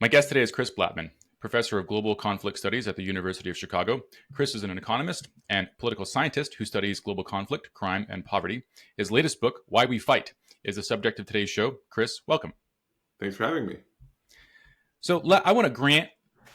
My guest today is Chris Blattman, professor of global conflict studies at the University of Chicago. Chris is an economist and political scientist who studies global conflict, crime, and poverty. His latest book, Why We Fight, is the subject of today's show. Chris, welcome. Thanks for having me. So I want to grant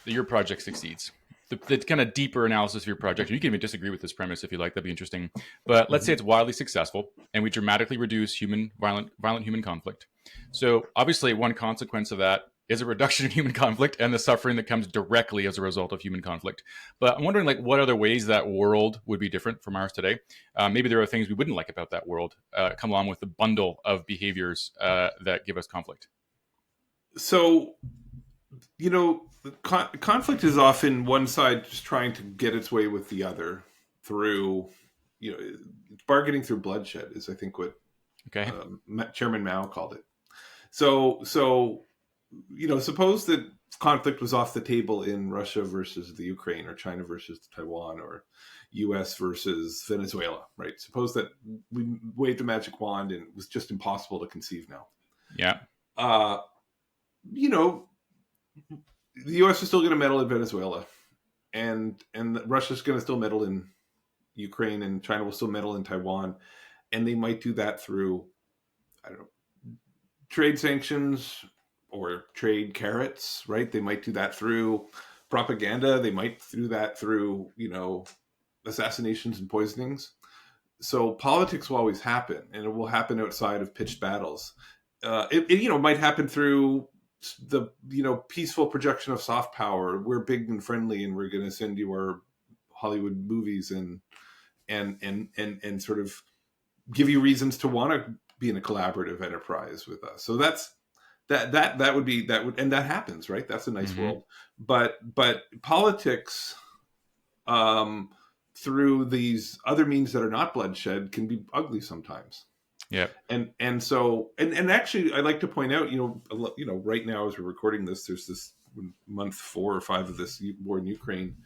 that your project succeeds. The kind of deeper analysis of your project, and you can even disagree with this premise if you like, that'd be interesting. But let's say it's wildly successful and we dramatically reduce violent human conflict. So obviously one consequence of that is a reduction in human conflict and the suffering that comes directly as a result of human conflict. But I'm wondering, what other ways that world would be different from ours today? Maybe there are things we wouldn't like about that world come along with the bundle of behaviors that give us conflict. So, conflict is often one side just trying to get its way with the other through, bargaining through bloodshed is, I think, what Chairman Mao called it. So, suppose that conflict was off the table in Russia versus the Ukraine, or China versus Taiwan, or U.S. versus Venezuela, right? Suppose that we waved a magic wand and it was just impossible to conceive now. Yeah. The U.S. is still going to meddle in Venezuela, and Russia's going to still meddle in Ukraine, and China will still meddle in Taiwan, and they might do that through, trade sanctions or trade carrots, right? They might do that through propaganda. They might do that through, assassinations and poisonings. So politics will always happen, and it will happen outside of pitched battles. It might happen through the peaceful projection of soft power. We're big and friendly, and we're going to send you our Hollywood movies and sort of give you reasons to want to be in a collaborative enterprise with us. So that would and that happens, right? That's a nice world. But politics through these other means that are not bloodshed can be ugly sometimes. Yeah. And actually, I'd like to point out, right now as we're recording this, there's this month 4 or 5 of this war in Ukraine.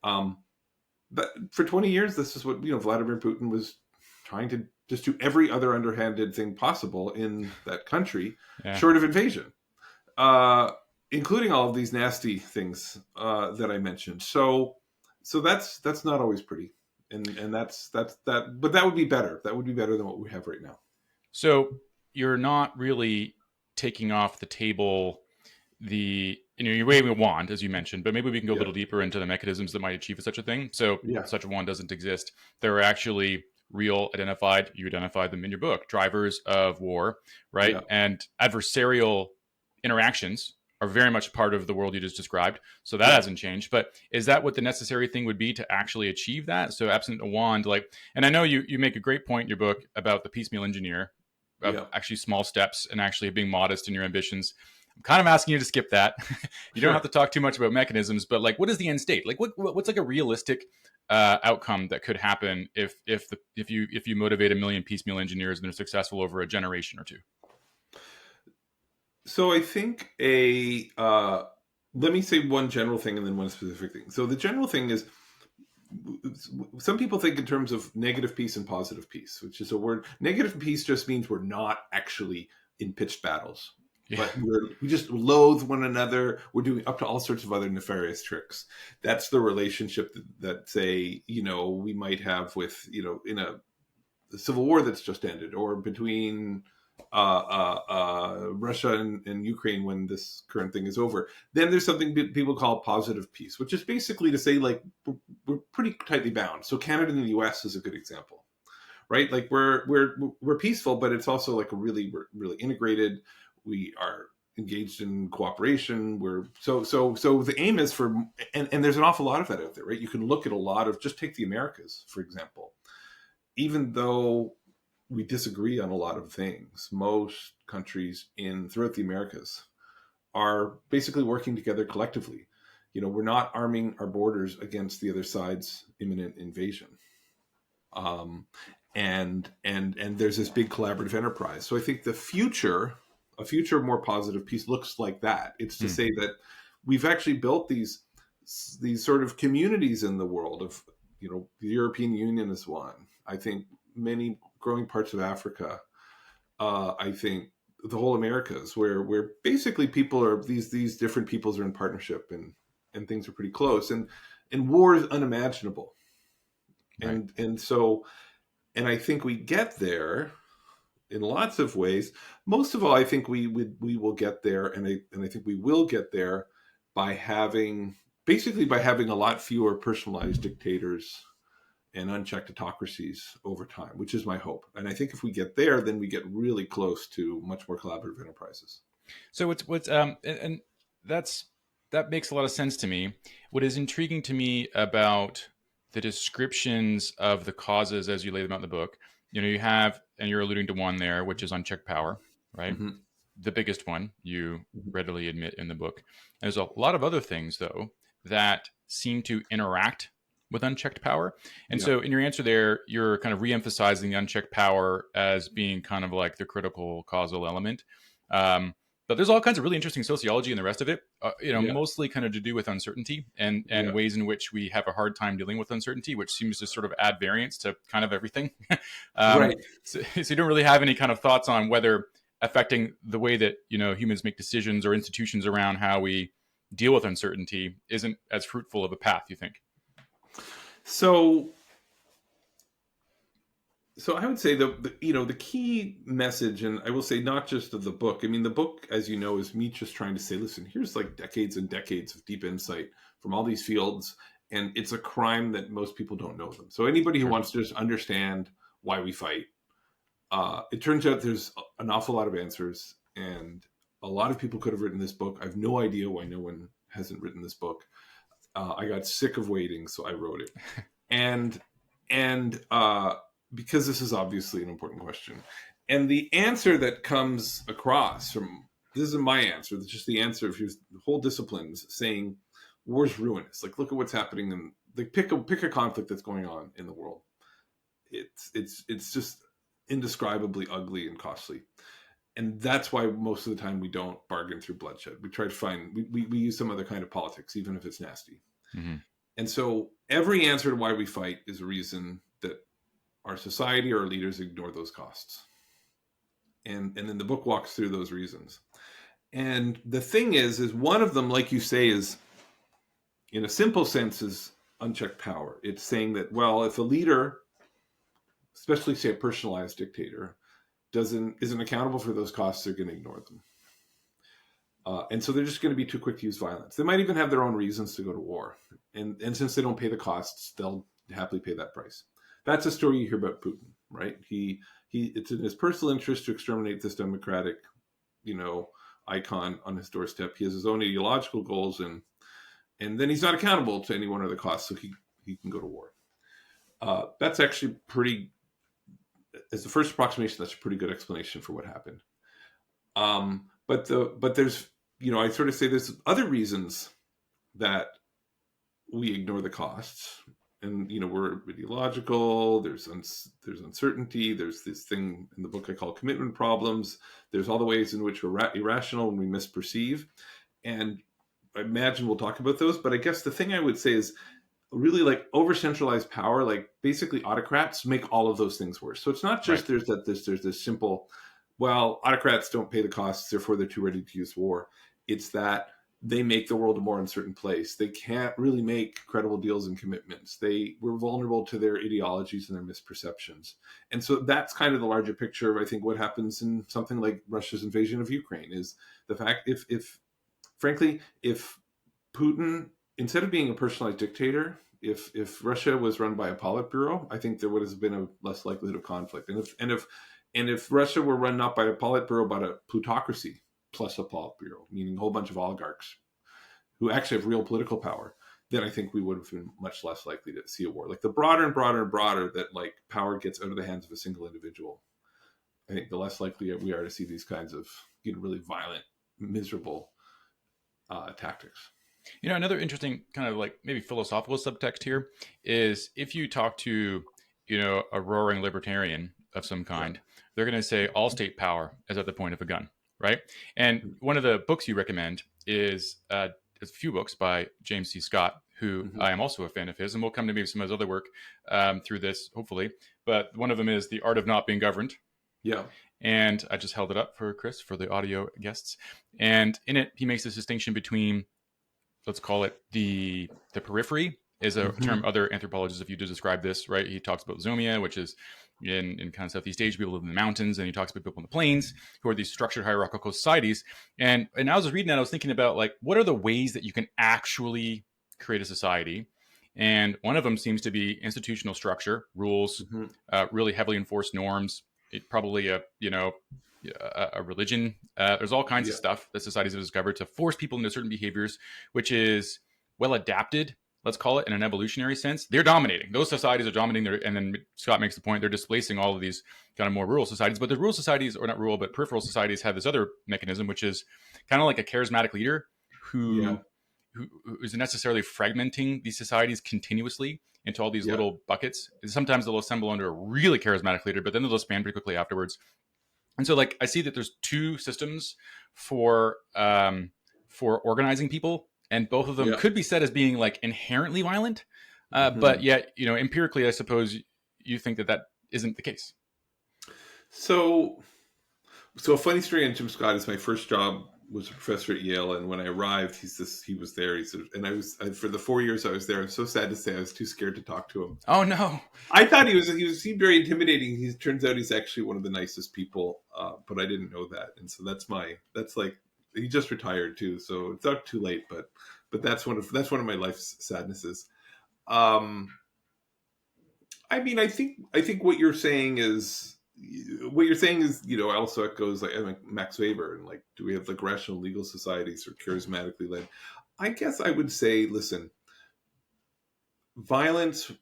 But for 20 years, this is what, Vladimir Putin was trying to just do every other underhanded thing possible in that country, short of invasion, including all of these nasty things that I mentioned. So that's not always pretty. And that's that, but that would be better. That would be better than what we have right now. So you're not really taking off the table you're waving a wand, as you mentioned, but maybe we can go a little deeper into the mechanisms that might achieve such a thing. So such a wand doesn't exist. There are actually you identified them in your book, drivers of war, right? Yeah. And adversarial interactions are very much part of the world you just described. So that hasn't changed. But is that what the necessary thing would be to actually achieve that? So absent a wand, and I know you make a great point in your book about the piecemeal engineer, of actually small steps and actually being modest in your ambitions. I'm kind of asking you to skip that. You don't have to talk too much about mechanisms, but what is the end state? What's a realistic outcome that could happen if you motivate 1 million piecemeal engineers and they're successful over a generation or two? So I think let me say one general thing and then one specific thing. So the general thing is, some people think in terms of negative peace and positive peace, which is a word. Negative peace just means we're not actually in pitched battles. Yeah. But we just loathe one another. We're doing up to all sorts of other nefarious tricks. That's the relationship that say, we might have with, in a civil war that's just ended, or between Russia and Ukraine when this current thing is over. Then there's something people call positive peace, which is basically to say we're pretty tightly bound. So Canada and the US is a good example, right? We're peaceful, but it's also we're really integrated. We are engaged in cooperation. So the aim is and there's an awful lot of that out there, right? You can look at a lot of, just take the Americas, for example. Even though we disagree on a lot of things, most countries throughout the Americas are basically working together collectively. We're not arming our borders against the other side's imminent invasion. And there's this big collaborative enterprise. So I think a future more positive peace looks like that. It's to say that we've actually built these sort of communities in the world of, the European Union is one. I think many growing parts of Africa, I think the whole Americas, where basically people are these different peoples are in partnership, and things are pretty close, and war is unimaginable, Right. and so, and I think we get there in lots of ways. Most of all, I think we will get there, and I think we will get there by having by having a lot fewer personalized dictators and unchecked autocracies over time, which is my hope. And I think if we get there, then we get really close to much more collaborative enterprises. So and that makes a lot of sense to me. What is intriguing to me about the descriptions of the causes as you lay them out in the book, you have, and you're alluding to one there, which is unchecked power, right? Mm-hmm. The biggest one you Mm-hmm. readily admit in the book. And there's a lot of other things though that seem to interact with unchecked power. And Yeah. so in your answer there, you're kind of re-emphasizing the unchecked power as being kind of like the critical causal element. But there's all kinds of really interesting sociology in the rest of it, Yeah. mostly kind of to do with uncertainty and Yeah. ways in which we have a hard time dealing with uncertainty, which seems to sort of add variance to kind of everything. Right. So you don't really have any kind of thoughts on whether affecting the way that humans make decisions or institutions around how we deal with uncertainty isn't as fruitful of a path, you think? So I would say the key message, and I will say not just of the book. I mean, the book, as you know, is me just trying to say, listen, here's like decades and decades of deep insight from all these fields, and it's a crime that most people don't know them. So anybody who Sure. wants to just understand why we fight, it turns out there's an awful lot of answers, and a lot of people could have written this book. I have no idea why no one hasn't written this book. I got sick of waiting, so I wrote it, and because this is obviously an important question, and the answer that comes across from this isn't my answer. It's just the answer of whole disciplines saying war's ruinous. Like, look at what's happening, and like pick a conflict that's going on in the world. It's just indescribably ugly and costly. And that's why most of the time we don't bargain through bloodshed. We try to find, we use some other kind of politics, even if it's nasty. Mm-hmm. And so every answer to why we fight is a reason that our society or our leaders ignore those costs. And then the book walks through those reasons. And the thing is one of them, like you say, is in a simple sense is unchecked power. It's saying that, well, if a leader, especially say a personalized dictator, isn't accountable for those costs, they're going to ignore them. And so they're just going to be too quick to use violence. They might even have their own reasons to go to war. And since they don't pay the costs, they'll happily pay that price. That's a story you hear about Putin, right? It's in his personal interest to exterminate this democratic, icon on his doorstep. He has his own ideological goals, and then he's not accountable to any one of the costs, so he can go to war. That's actually as the first approximation, that's a pretty good explanation for what happened. But there's, I sort of say there's other reasons that we ignore the costs, and we're ideological. There's uncertainty. There's this thing in the book I call commitment problems. There's all the ways in which we're irrational when we misperceive, and I imagine we'll talk about those. But I guess the thing I would say is really like over centralized power, like basically autocrats make all of those things worse. So it's not just Right. there's this simple, well, autocrats don't pay the costs, therefore they're too ready to use war. It's that they make the world a more uncertain place. They can't really make credible deals and commitments. They were vulnerable to their ideologies and their misperceptions. And so that's kind of the larger picture of, I think, what happens in something like Russia's invasion of Ukraine is the fact frankly, if Putin, instead of being a personalized dictator, if Russia was run by a Politburo, I think there would have been a less likelihood of conflict. And if Russia were run not by a Politburo but a plutocracy plus a Politburo, meaning a whole bunch of oligarchs who actually have real political power, then I think we would have been much less likely to see a war. Like the broader and broader and broader that like power gets out of the hands of a single individual, I think the less likely we are to see these kinds of really violent, miserable tactics. Another interesting kind of like maybe philosophical subtext here is if you talk to, a roaring libertarian of some kind, they're going to say all state power is at the point of a gun, right? And one of the books you recommend is a few books by James C. Scott, who I am also a fan of his, and we'll come to maybe some of his other work through this, hopefully. But one of them is The Art of Not Being Governed. Yeah. And I just held it up for Chris, for the audio guests. And in it, he makes this distinction between, let's call it the periphery, is a term other anthropologists have used to describe this, right? He talks about zomia, which is in kind of Southeast Asia, people live in the mountains, and he talks about people in the plains, who are these structured hierarchical societies. And I was reading that, I was thinking about, like, what are the ways that you can actually create a society? And one of them seems to be institutional structure, rules, really heavily enforced norms. Probably a religion. There's all kinds of stuff that societies have discovered to force people into certain behaviors, which is well adapted, let's call it, in an evolutionary sense. They're dominating. Those societies are dominating, and then Scott makes the point, they're displacing all of these kind of more rural societies. But the rural societies, or not rural, but peripheral societies, have this other mechanism, which is kind of like a charismatic leader who isn't necessarily fragmenting these societies continuously into all these little buckets. Sometimes they'll assemble under a really charismatic leader, but then they'll expand pretty quickly afterwards. And so, like, I see that there's two systems for organizing people, and both of them could be said as being, like, inherently violent. But yet, empirically, I suppose you think that isn't the case. So a funny story on Jim Scott is my first job was a professor at Yale, and when I arrived, he was there. He said, and for the 4 years I was there, I'm so sad to say I was too scared to talk to him. Oh no! I thought he seemed very intimidating. He turns out he's actually one of the nicest people, but I didn't know that, and so that's like, he just retired too, so it's not too late. But that's one of my life's sadnesses. I mean, I think what you're saying is. Also echoes like Max Weber, and like, do we have like rational legal societies or charismatically led? I guess I would say, listen, violence.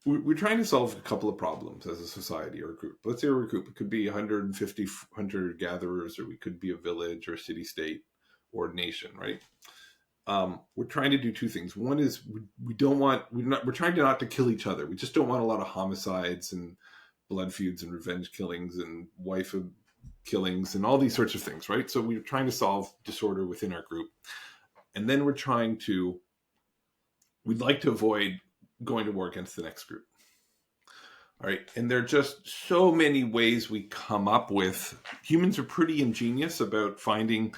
We're trying to solve a couple of problems as a society or a group. Let's say we're a group. It could be 150 hunter-gatherers, or we could be a village or a city-state or a nation, right? We're trying to do two things. One is we're trying not to kill each other. We just don't want a lot of homicides and blood feuds and revenge killings and wife killings and all these sorts of things, right? So we're trying to solve disorder within our group. And then we'd like to avoid going to war against the next group. All right. And there are just so many ways we come up with. Humans are pretty ingenious about finding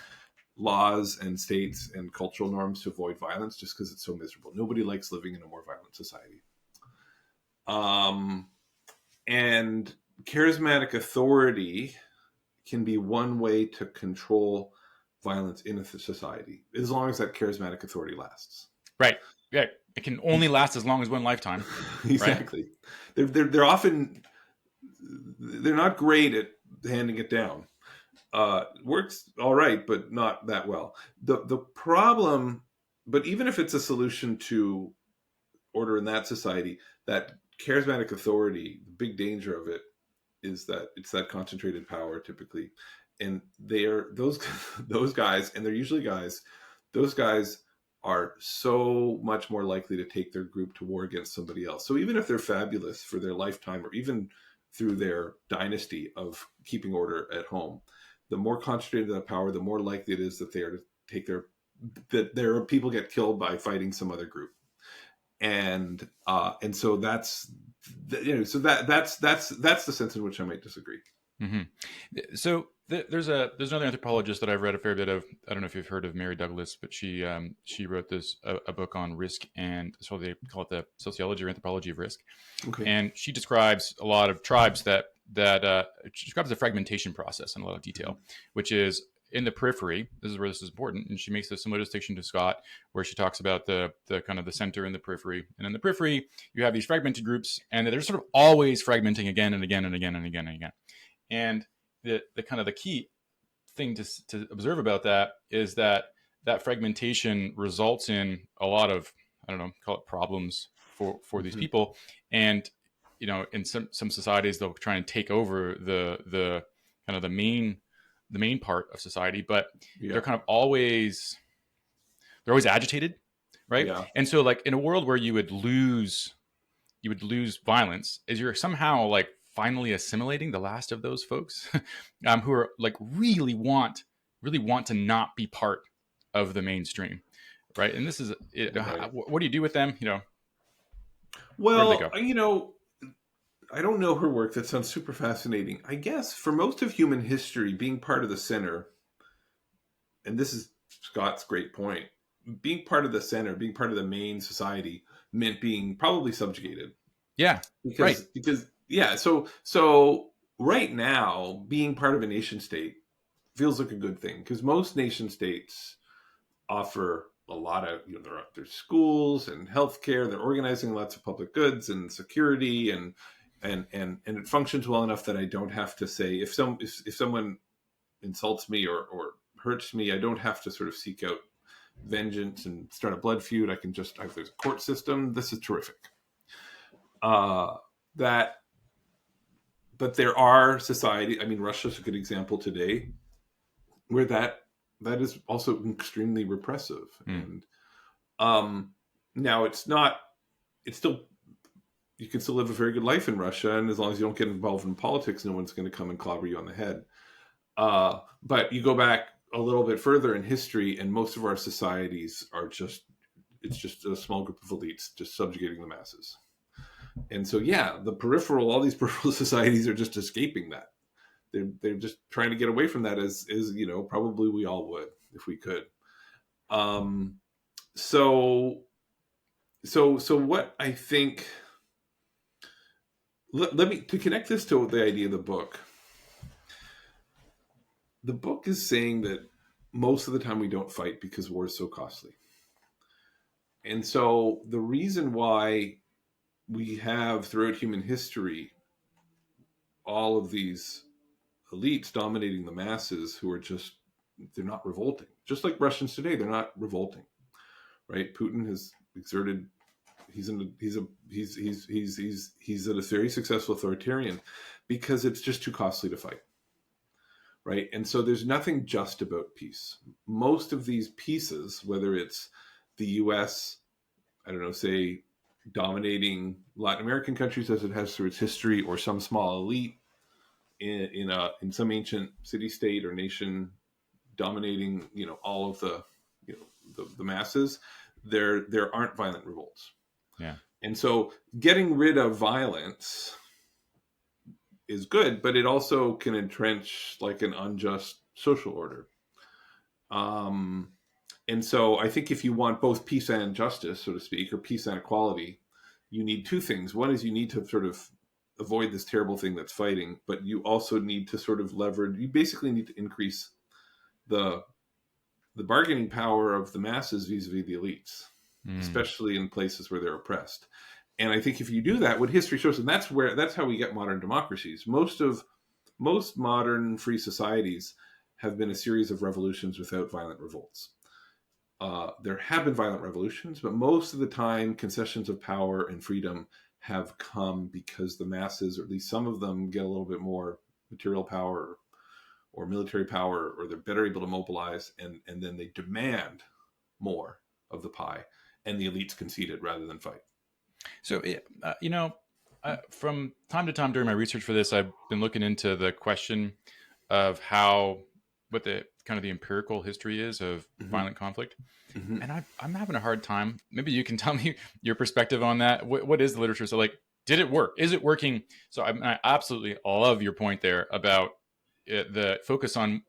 laws and states and cultural norms to avoid violence, just because it's so miserable. Nobody likes living in a more violent society. And charismatic authority can be one way to control violence in a society, as long as that charismatic authority lasts. Right. Yeah. It can only last as long as one lifetime. Exactly. Right? They're often, they're not great at handing it down. Works all right, but not that well. The problem, but even if it's a solution to order in that society, that charismatic authority, the big danger of it is that it's that concentrated power typically, and they are those guys, and they're usually guys. Those guys are so much more likely to take their group to war against somebody else. So even if they're fabulous for their lifetime, or even through their dynasty of keeping order at home, the more concentrated that power, the more likely it is that they are to take their people get killed by fighting some other group. And so that's the sense in which I might disagree. Mm-hmm. So there's another anthropologist that I've read a fair bit of. I don't know if you've heard of Mary Douglas, but she wrote a book on risk, and so they call it the sociology or anthropology of risk. Okay. And she describes a lot of tribes that she describes the fragmentation process in a lot of detail, which is in the periphery. This is where this is important, and she makes a similar distinction to Scott, where she talks about the kind of the center and the periphery. And in the periphery, you have these fragmented groups, and they're sort of always fragmenting again and again and again and again and again. And the kind of the key thing to observe about that is that fragmentation results in a lot of, I don't know, call it problems for these people. And in some societies, they'll try and take over the kind of the main part of society, but they're kind of always agitated, right? Yeah. And so, like, in a world where you would lose violence, is you're somehow like finally assimilating the last of those folks who are like really want to not be part of the mainstream, right? And this is right. What do you do with them? Well, I don't know her work. That sounds super fascinating. I guess for most of human history, being part of the center, and this is Scott's great point, being part of the center, being part of the main society meant being probably subjugated. Yeah. Right. Because yeah, so right now being part of a nation state feels like a good thing because most nation states offer a lot of, there's schools and healthcare. They're organizing lots of public goods and security, and it functions well enough that I don't have to say if someone insults me or hurts me, I don't have to sort of seek out vengeance and start a blood feud. I can just, there's a court system. This is terrific. That, but there are society. I mean, Russia's a good example today, where that is also extremely repressive. And now it's not. It's still, you can still live a very good life in Russia, and as long as you don't get involved in politics, no one's going to come and clobber you on the head. But you go back a little bit further in history, and most of our societies are just, it's just a small group of elites just subjugating the masses. And so, yeah, all these peripheral societies are just escaping that. They're just trying to get away from that, as probably we all would if we could. So what I think, let me, to connect this to the idea of the book. The book is saying that most of the time we don't fight because war is so costly. And so the reason why we have throughout human history all of these elites dominating the masses who are just, they're not revolting. Just like Russians today, they're not revolting, right? Putin has exerted, he's a very successful authoritarian because it's just too costly to fight. Right. And so there's nothing just about peace. Most of these pieces, whether it's the US, I don't know, say dominating Latin American countries as it has through its history, or some small elite in some ancient city state or nation dominating, all of the, the masses, there aren't violent revolts. Yeah. And so getting rid of violence is good, but it also can entrench like an unjust social order. And so I think if you want both peace and justice, so to speak, or peace and equality, you need two things. One is you need to sort of avoid this terrible thing that's fighting, but you also need to sort of leverage, you basically need to increase the bargaining power of the masses vis-a-vis the elites, especially in places where they're oppressed. And I think if you do that, what history shows, and that's how we get modern democracies. Most modern free societies have been a series of revolutions without violent revolts. There have been violent revolutions, but most of the time concessions of power and freedom have come because the masses, or at least some of them, get a little bit more material power or military power, or they're better able to mobilize, and then they demand more of the pie, and the elites concede it rather than fight. So, from time to time during my research for this, I've been looking into the question of what the kind of the empirical history is of violent conflict. And I'm having a hard time. Maybe you can tell me your perspective on that. What is the literature? So, like, did it work? Is it working? So I absolutely love your point there about the focus on,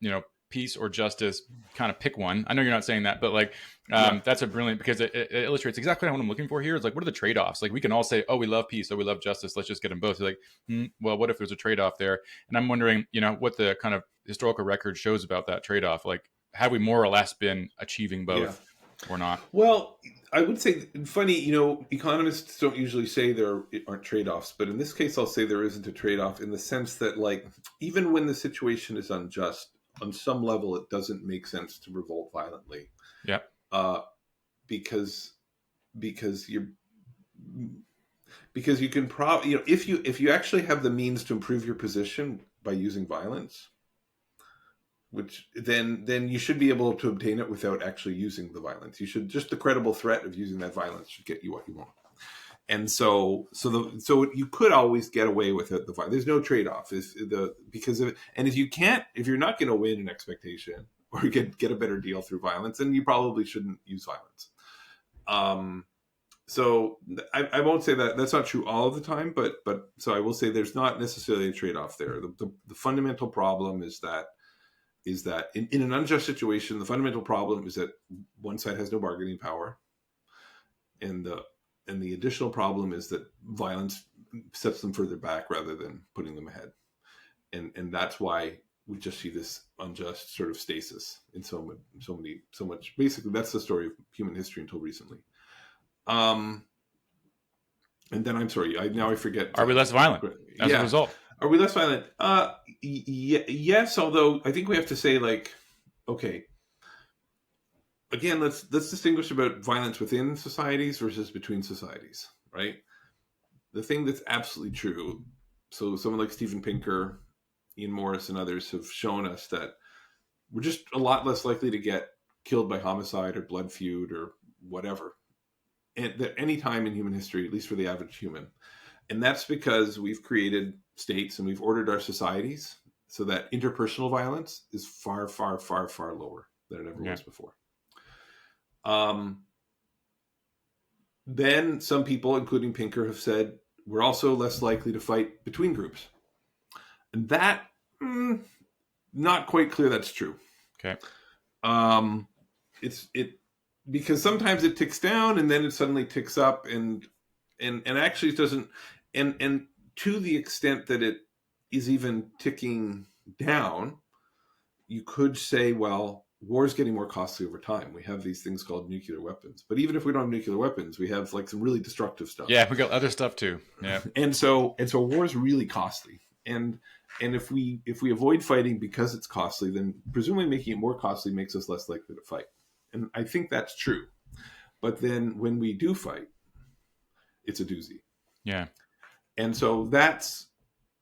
peace or justice, kind of pick one. I know you're not saying that, but like, that's a brilliant, because it illustrates exactly what I'm looking for here. Is like, what are the trade-offs? Like, we can all say, oh, we love peace, oh, we love justice, let's just get them both. You're like, well, what if there's a trade-off there? And I'm wondering, what the kind of historical record shows about that trade-off. Like, have we more or less been achieving both or not? Well, I would say, funny, economists don't usually say there aren't trade-offs, but in this case, I'll say there isn't a trade-off, in the sense that, like, even when the situation is unjust, on some level, it doesn't make sense to revolt violently. Yeah. Because you can probably, if you actually have the means to improve your position by using violence, which then you should be able to obtain it without actually using the violence. You should, just the credible threat of using that violence should get you what you want. And so you could always get away with it. There's no trade-off. If you're not going to win an expectation or get a better deal through violence, then you probably shouldn't use violence. So I won't say that that's not true all of the time, but so I will say there's not necessarily a trade-off there. The fundamental problem is that in an unjust situation, the fundamental problem is that one side has no bargaining power, and the additional problem is that violence sets them further back rather than putting them ahead, and that's why we just see this unjust sort of stasis in so much. Basically, that's the story of human history until recently. And then I'm sorry, I forget. Are we less violent as a result? Are we less violent? Yes, although I think we have to say, like, okay, again, let's distinguish about violence within societies versus between societies, right? The thing that's absolutely true. So someone like Steven Pinker, Ian Morris, and others have shown us that we're just a lot less likely to get killed by homicide or blood feud or whatever at any time in human history, at least for the average human. And that's because we've created states and we've ordered our societies so that interpersonal violence is far, far, far, far lower than it ever was before. Then some people, including Pinker, have said we're also less likely to fight between groups. And that, not quite clear that's true. Okay. Because sometimes it ticks down and then it suddenly ticks up and actually it doesn't, and to the extent that it is even ticking down, you could say, well, war is getting more costly over time. We have these things called nuclear weapons, but even if we don't have nuclear weapons, we have like some really destructive stuff. Yeah, we got other stuff too. Yeah, and so war is really costly, and if we avoid fighting because it's costly, then presumably making it more costly makes us less likely to fight. And I think that's true. But then when we do fight, it's a doozy. Yeah. And so that's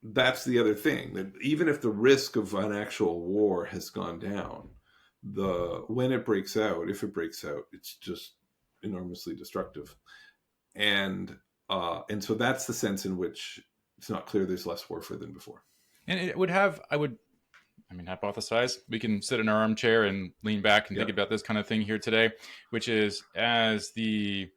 the other thing, that even if the risk of an actual war has gone down, when it breaks out, if it breaks out, it's just enormously destructive. And so that's the sense in which it's not clear there's less warfare than before. And it would have, hypothesize, we can sit in our armchair and lean back and think about this kind of thing here today, which is, as the,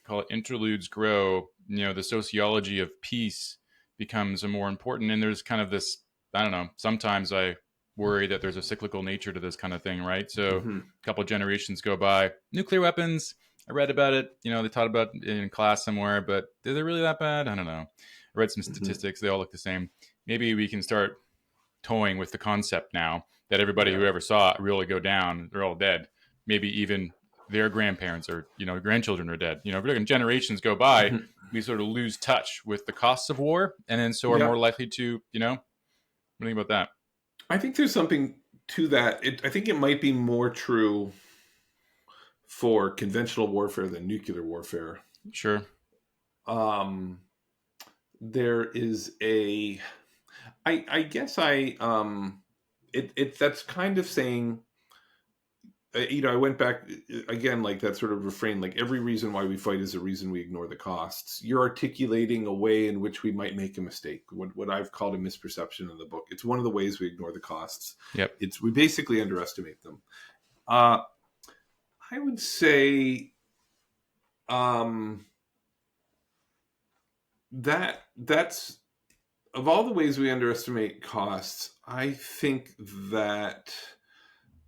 call it, interludes grow, the sociology of peace becomes a more important, and there's kind of this, I don't know, sometimes I worry that there's a cyclical nature to this kind of thing, right? So a couple of generations go by, nuclear weapons, I read about it, they taught about it in class somewhere, but are they really that bad? I don't know. I read some statistics, they all look the same. Maybe we can start toying with the concept now that everybody who ever saw it really go down, they're all dead. Maybe even their grandparents or grandchildren are dead. If generations go by, we sort of lose touch with the costs of war, and then so are more likely to, what do you think about that? I think there's something to that. I think it might be more true for conventional warfare than nuclear warfare. Sure. There is I guess that's kind of saying, I went back again, like that sort of refrain, like every reason why we fight is a reason we ignore the costs. You're articulating a way in which we might make a mistake, what I've called a misperception in the book. It's one of the ways we ignore the costs. Yep. We basically underestimate them. I would say that's, of all the ways we underestimate costs, I think that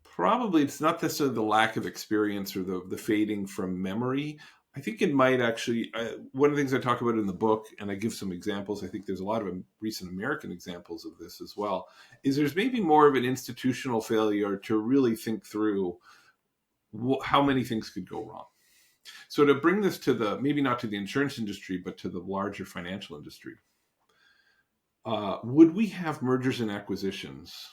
probably it's not necessarily the lack of experience or the fading from memory. I think it might actually, one of the things I talk about in the book, and I give some examples, I think there's a lot of recent American examples of this as well, is there's maybe more of an institutional failure to really think through how many things could go wrong. So to bring this to maybe not to the insurance industry, but to the larger financial industry, would we have mergers and acquisitions,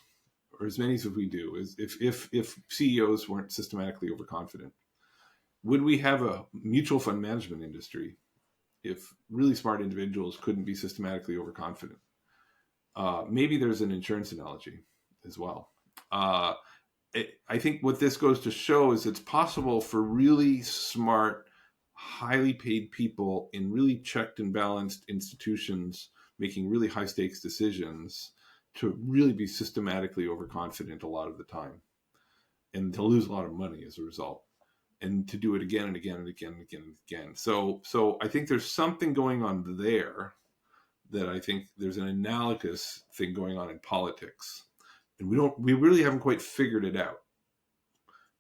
or as many as we do, if CEOs weren't systematically overconfident? Would we have a mutual fund management industry if really smart individuals couldn't be systematically overconfident? Maybe there's an insurance analogy as well. I think what this goes to show is it's possible for really smart, highly paid people in really checked and balanced institutions making really high stakes decisions to really be systematically overconfident a lot of the time, and to lose a lot of money as a result. and to do it again and again and again and again and again. So I think there's something going on there that I think there's an analogous thing going on in politics, and we really haven't quite figured it out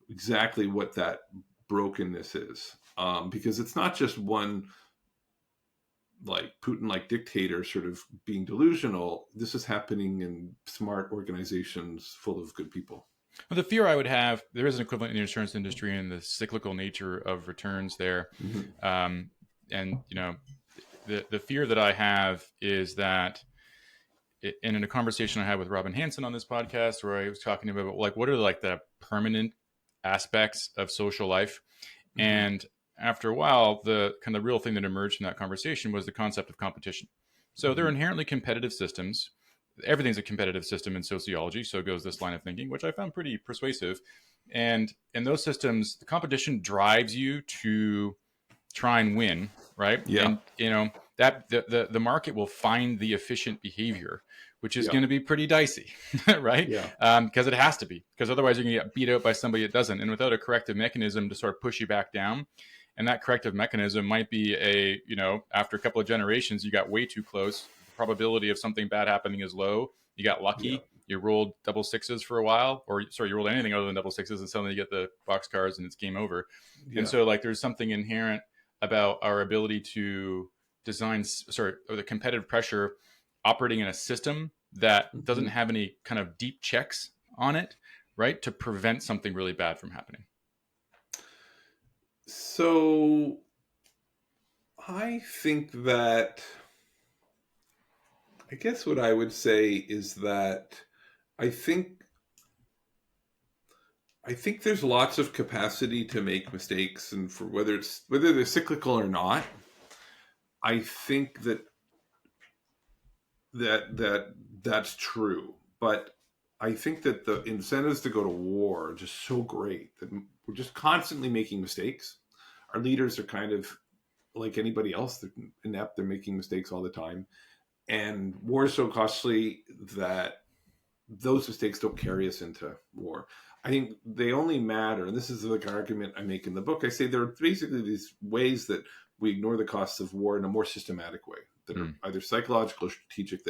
exactly what that brokenness is, because it's not just one like Putin-like dictator sort of being delusional. This is happening in smart organizations full of good people. Well, the fear I would have, there is an equivalent in the insurance industry and the cyclical nature of returns there. And, the fear that I have is that in a conversation I had with Robin Hanson on this podcast, where I was talking about like, what are like the permanent aspects of social life? And after a while, the kind of real thing that emerged in that conversation was the concept of competition. So they're inherently competitive systems. Everything's a competitive system in sociology. So goes this line of thinking, which I found pretty persuasive. And in those systems, the competition drives you to try and win, right? Yeah. And that the market will find the efficient behavior, which is going to be pretty dicey, right? Yeah. Because it has to be, because otherwise you're going to get beat out by somebody that doesn't, and without a corrective mechanism to sort of push you back down. And that corrective mechanism might be after a couple of generations, you got way too close. The probability of something bad happening is low. You got lucky. Yeah. You rolled double sixes for a while, you rolled anything other than double sixes, and suddenly you get the boxcars and it's game over. Yeah. And so like there's something inherent about our ability to design, or the competitive pressure operating in a system that doesn't have any kind of deep checks on it, right? To prevent something really bad from happening. So I think that, I guess what I would say is that I think there's lots of capacity to make mistakes, and for whether they're cyclical or not, I think that's true. But I think that the incentives to go to war are just so great that we're just constantly making mistakes. Our leaders are kind of like anybody else. They're inept. They're making mistakes all the time. And war is so costly that those mistakes don't carry us into war. I think they only matter, and this is the argument I make in the book. I say there are basically these ways that we ignore the costs of war in a more systematic way, that are either psychological or strategic,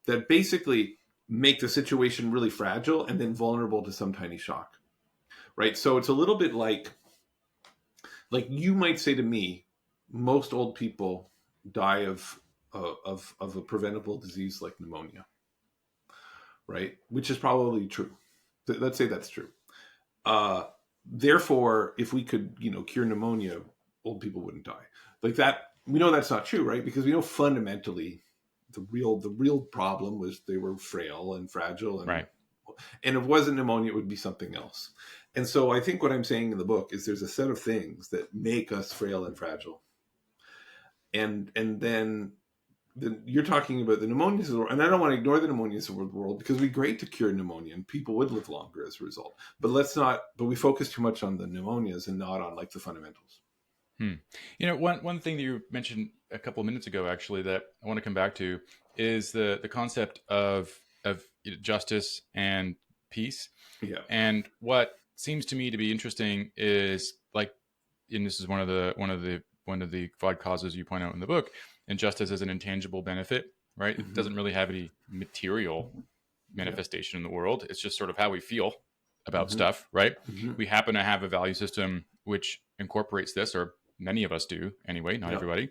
that basically make the situation really fragile and then vulnerable to some tiny shock, right? So it's a little bit like you might say to me, most old people die of a preventable disease like pneumonia, right? Which is probably true. Let's say that's true. Therefore, if we could, cure pneumonia, old people wouldn't die. Like that, we know that's not true, right? Because we know fundamentally the real problem was they were frail and fragile, and right. And if it wasn't pneumonia, it would be something else. And so I think what I'm saying in the book is there's a set of things that make us frail and fragile. And then you're talking about the pneumonias of the world, and I don't want to ignore the pneumonias of the world, because it'd be great to cure pneumonia and people would live longer as a result. But we focus too much on the pneumonias and not on like the fundamentals. One thing that you mentioned a couple of minutes ago, actually, that I want to come back to is the concept of justice and peace. Yeah. And what seems to me to be interesting is and this is one of the five causes you point out in the book, injustice is an intangible benefit, right? It doesn't really have any material manifestation in the world. It's just sort of how we feel about stuff, right? We happen to have a value system which incorporates this, or many of us do anyway, not everybody,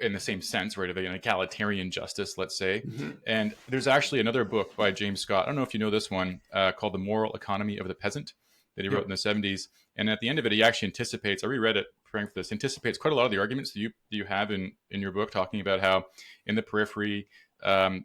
in the same sense, right? Of an egalitarian justice, let's say. And there's actually another book by James Scott, I don't know if you know this one, called The Moral Economy of the Peasant, that he wrote in the 70s. And at the end of it, he actually anticipates, I reread it preparing for this, anticipates quite a lot of the arguments that you have in your book, talking about how in the periphery,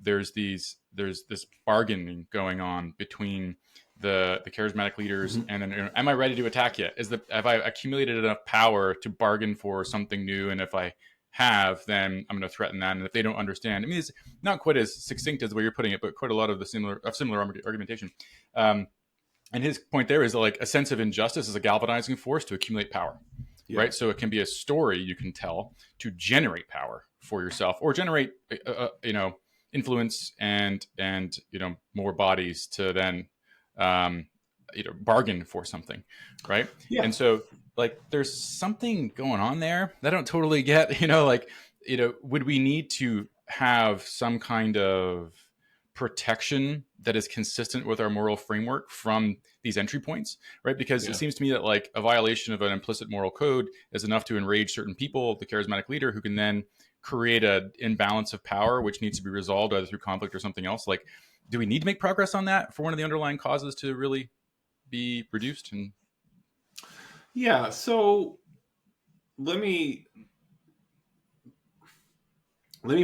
there's this bargaining going on between the charismatic leaders and then, am I ready to attack yet? Have I accumulated enough power to bargain for something new? And if I have, then I'm going to threaten that. And if they don't understand, I mean, it's not quite as succinct as the way you're putting it, but quite a lot of the similar argumentation. And his point there is that, like, a sense of injustice is a galvanizing force to accumulate power, right? So it can be a story you can tell to generate power for yourself, or generate, influence and more bodies to then, bargain for something, right? Yeah. And so like there's something going on there that I don't totally get. Like, would we need to have some kind of protection that is consistent with our moral framework from these entry points, right? Because it Yeah. seems to me that like a violation of an implicit moral code is enough to enrage certain people, the charismatic leader, who can then create an imbalance of power, which needs to be resolved either through conflict or something else. Like, do we need to make progress on that for one of the underlying causes to really be reduced? And Yeah. So let me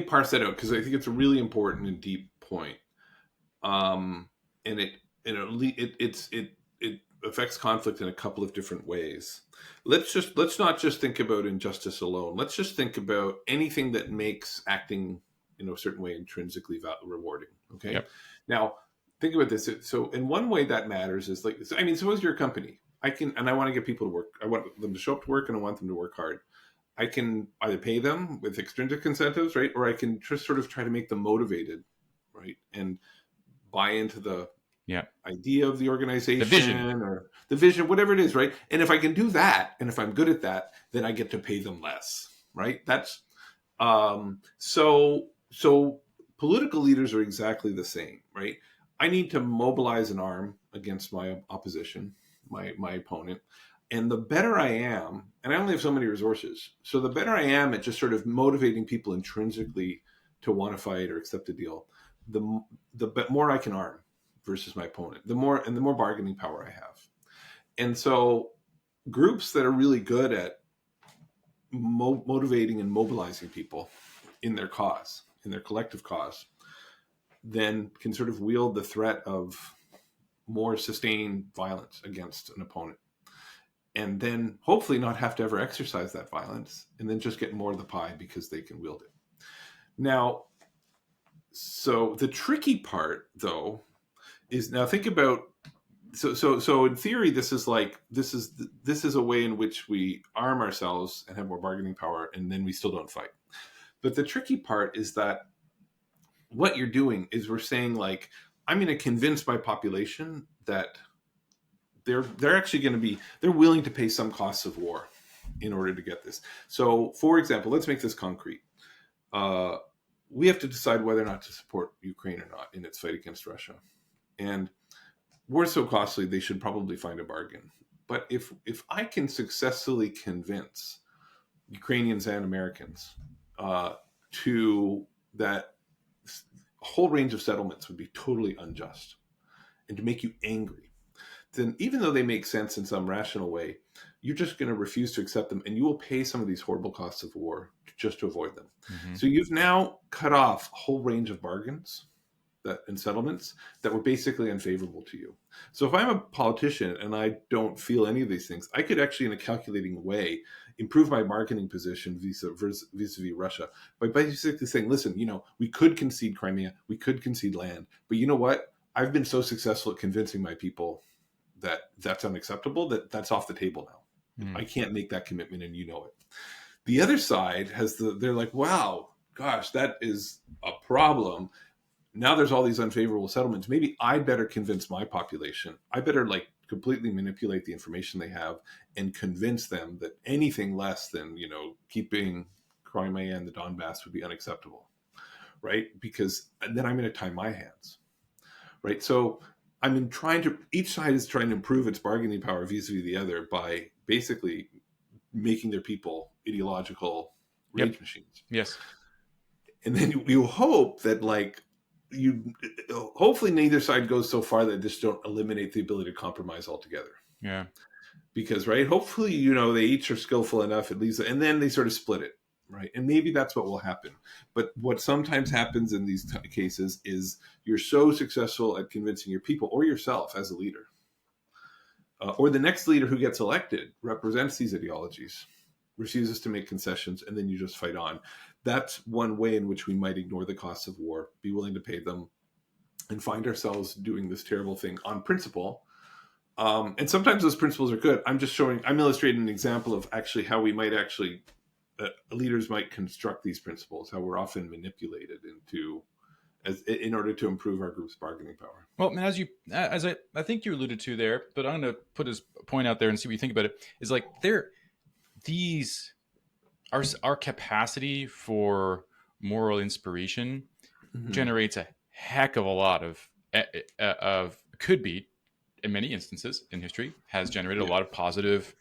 parse that out, because I think it's a really important and deep point. And it affects conflict in a couple of different ways. Let's not just think about injustice alone. Let's just think about anything that makes acting a certain way intrinsically rewarding. Okay. yep. Now think about this. So in one way that matters is, like, I mean, suppose you're a company. I want to get people to work. I want them to show up to work, and I want them to work hard. I can either pay them with extrinsic incentives, right? Or I can just sort of try to make them motivated, right? And buy into the Yeah. idea of the organization, The vision, whatever it is, right? And if I can do that, and if I'm good at that, then I get to pay them less, right? That's so political leaders are exactly the same, right? I need to mobilize an arm against my opposition, my opponent. And the better I am, and I only have so many resources, so the better I am at just sort of motivating people intrinsically to want to fight or accept a deal, the more I can arm versus my opponent, the more bargaining power I have. And so groups that are really good at motivating and mobilizing people in their cause, in their collective cause, then can sort of wield the threat of more sustained violence against an opponent, and then hopefully not have to ever exercise that violence, and then just get more of the pie because they can wield it. Now, so the tricky part, though, is, now think about, so in theory, this is a way in which we arm ourselves and have more bargaining power, and then we still don't fight. But the tricky part is that what you're doing is, we're saying, like, I'm going to convince my population that they're actually going to be, they're willing to pay some costs of war in order to get this. So, for example, let's make this concrete. We have to decide whether or not to support Ukraine or not in its fight against Russia. And war's so costly, they should probably find a bargain. But if I can successfully convince Ukrainians and Americans to that a whole range of settlements would be totally unjust and to make you angry, then even though they make sense in some rational way, you're just going to refuse to accept them, and you will pay some of these horrible costs of war just to avoid them. Mm-hmm. So you've now cut off a whole range of bargains and settlements that were basically unfavorable to you. So if I'm a politician and I don't feel any of these things, I could actually, in a calculating way, improve my bargaining position vis-a-vis Russia by basically saying, listen, we could concede Crimea, we could concede land, but you know what? I've been so successful at convincing my people that that's unacceptable, that's off the table now. I can't make that commitment, and you know it. The other side they're like, wow, gosh, that is a problem. Now there's all these unfavorable settlements. Maybe I better convince my population. I better completely manipulate the information they have and convince them that anything less than, keeping Crimea and the Donbass would be unacceptable, right? Because then I'm going to tie my hands, right? So each side is trying to improve its bargaining power vis-a-vis the other by basically making their people ideological rage machines. Yes. And then you hope that hopefully neither side goes so far that just don't eliminate the ability to compromise altogether. Yeah. Because, right, hopefully, they each are skillful enough, at least, and then they sort of split it, right? And maybe that's what will happen. But what sometimes happens in these cases is you're so successful at convincing your people, or yourself as a leader, or the next leader who gets elected represents these ideologies, refuses to make concessions, and then you just fight on. That's one way in which we might ignore the costs of war, be willing to pay them, and find ourselves doing this terrible thing on principle. And sometimes those principles are good. I'm illustrating an example of actually how we might leaders might construct these principles, how we're often manipulated into in order to improve our group's bargaining power. Well, and as I think you alluded to there, but I'm going to put his point out there and see what you think about it. Is like these our capacity for moral inspiration generates a heck of a lot of could be in many instances in history has generated a lot of positive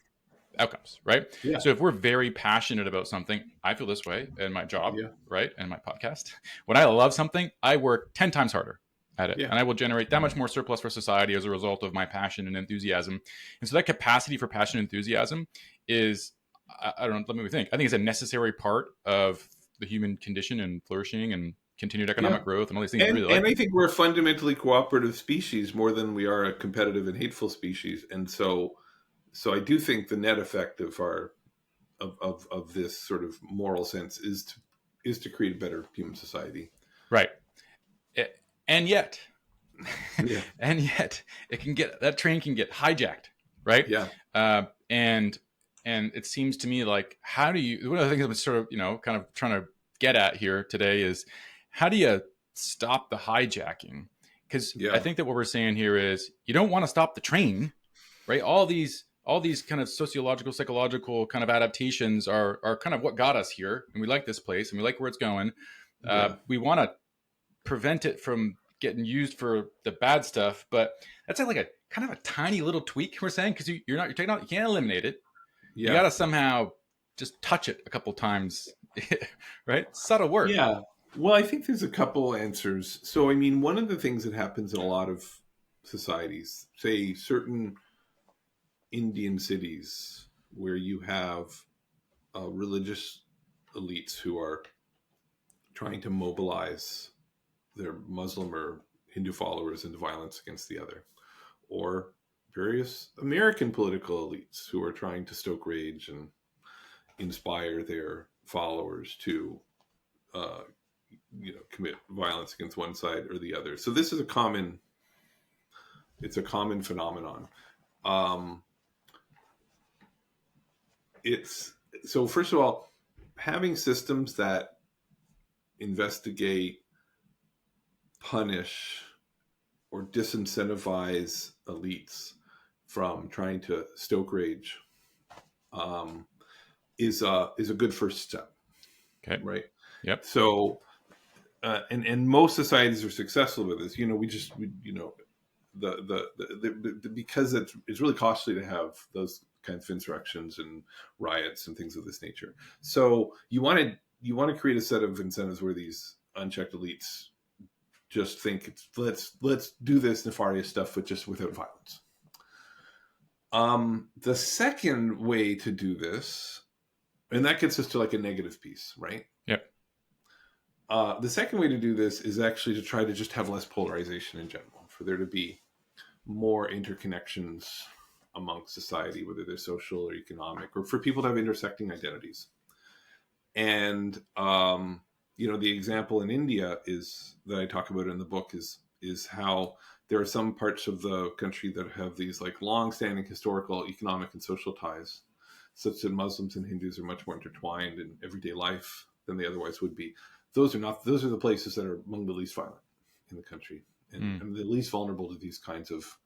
outcomes, right? Yeah. So if we're very passionate about something, I feel this way in my job, Yeah. right? And my podcast. When I love something, I work 10 times harder at it. Yeah. And I will generate that much more surplus for society as a result of my passion and enthusiasm. And so that capacity for passion and enthusiasm is, I don't know, let me think. I think it's a necessary part of the human condition and flourishing and continued economic growth and all these things. And I think we're a fundamentally cooperative species more than we are a competitive and hateful species. And so I do think the net effect of our of this sort of moral sense is to create a better human society. Right. And yet, yeah. and yet, that train can get hijacked, right? Yeah. And it seems to me like, how do you? One of the things I'm sort of kind of trying to get at here today is how do you stop the hijacking? Because I think that what we're saying here is you don't want to stop the train, right? All these kind of sociological, psychological kind of adaptations are kind of what got us here, and we like this place and we like where it's going. We want to prevent it from getting used for the bad stuff, but that's like a kind of a tiny little tweak we're saying, because you're taking out, you can't eliminate it. You got to somehow just touch it a couple times, right? Subtle work. Yeah. Well, I think there's a couple answers. So, I mean, one of the things that happens in a lot of societies, say certain Indian cities where you have religious elites who are trying to mobilize their Muslim or Hindu followers into violence against the other, or various American political elites who are trying to stoke rage and inspire their followers to commit violence against one side or the other. So this is a common phenomenon. So first of all, having systems that investigate, punish, or disincentivize elites from trying to stoke rage is a good first step. Okay. Right. Yep. So, and most societies are successful with this. Because it's really costly to have those kinds of insurrections and riots and things of this nature. So you want to create a set of incentives where these unchecked elites just think let's do this nefarious stuff, but just without violence. The second way to do this, and that gets us to like a negative piece, right? Yep. The second way to do this is actually to try to just have less polarization in general, for there to be more interconnections amongst society, whether they're social or economic, or for people to have intersecting identities. And the example in India that I talk about in the book is how there are some parts of the country that have these like long-standing historical, economic, and social ties, such that Muslims and Hindus are much more intertwined in everyday life than they otherwise would be. Those are the places that are among the least violent in the country and the least vulnerable to these kinds of,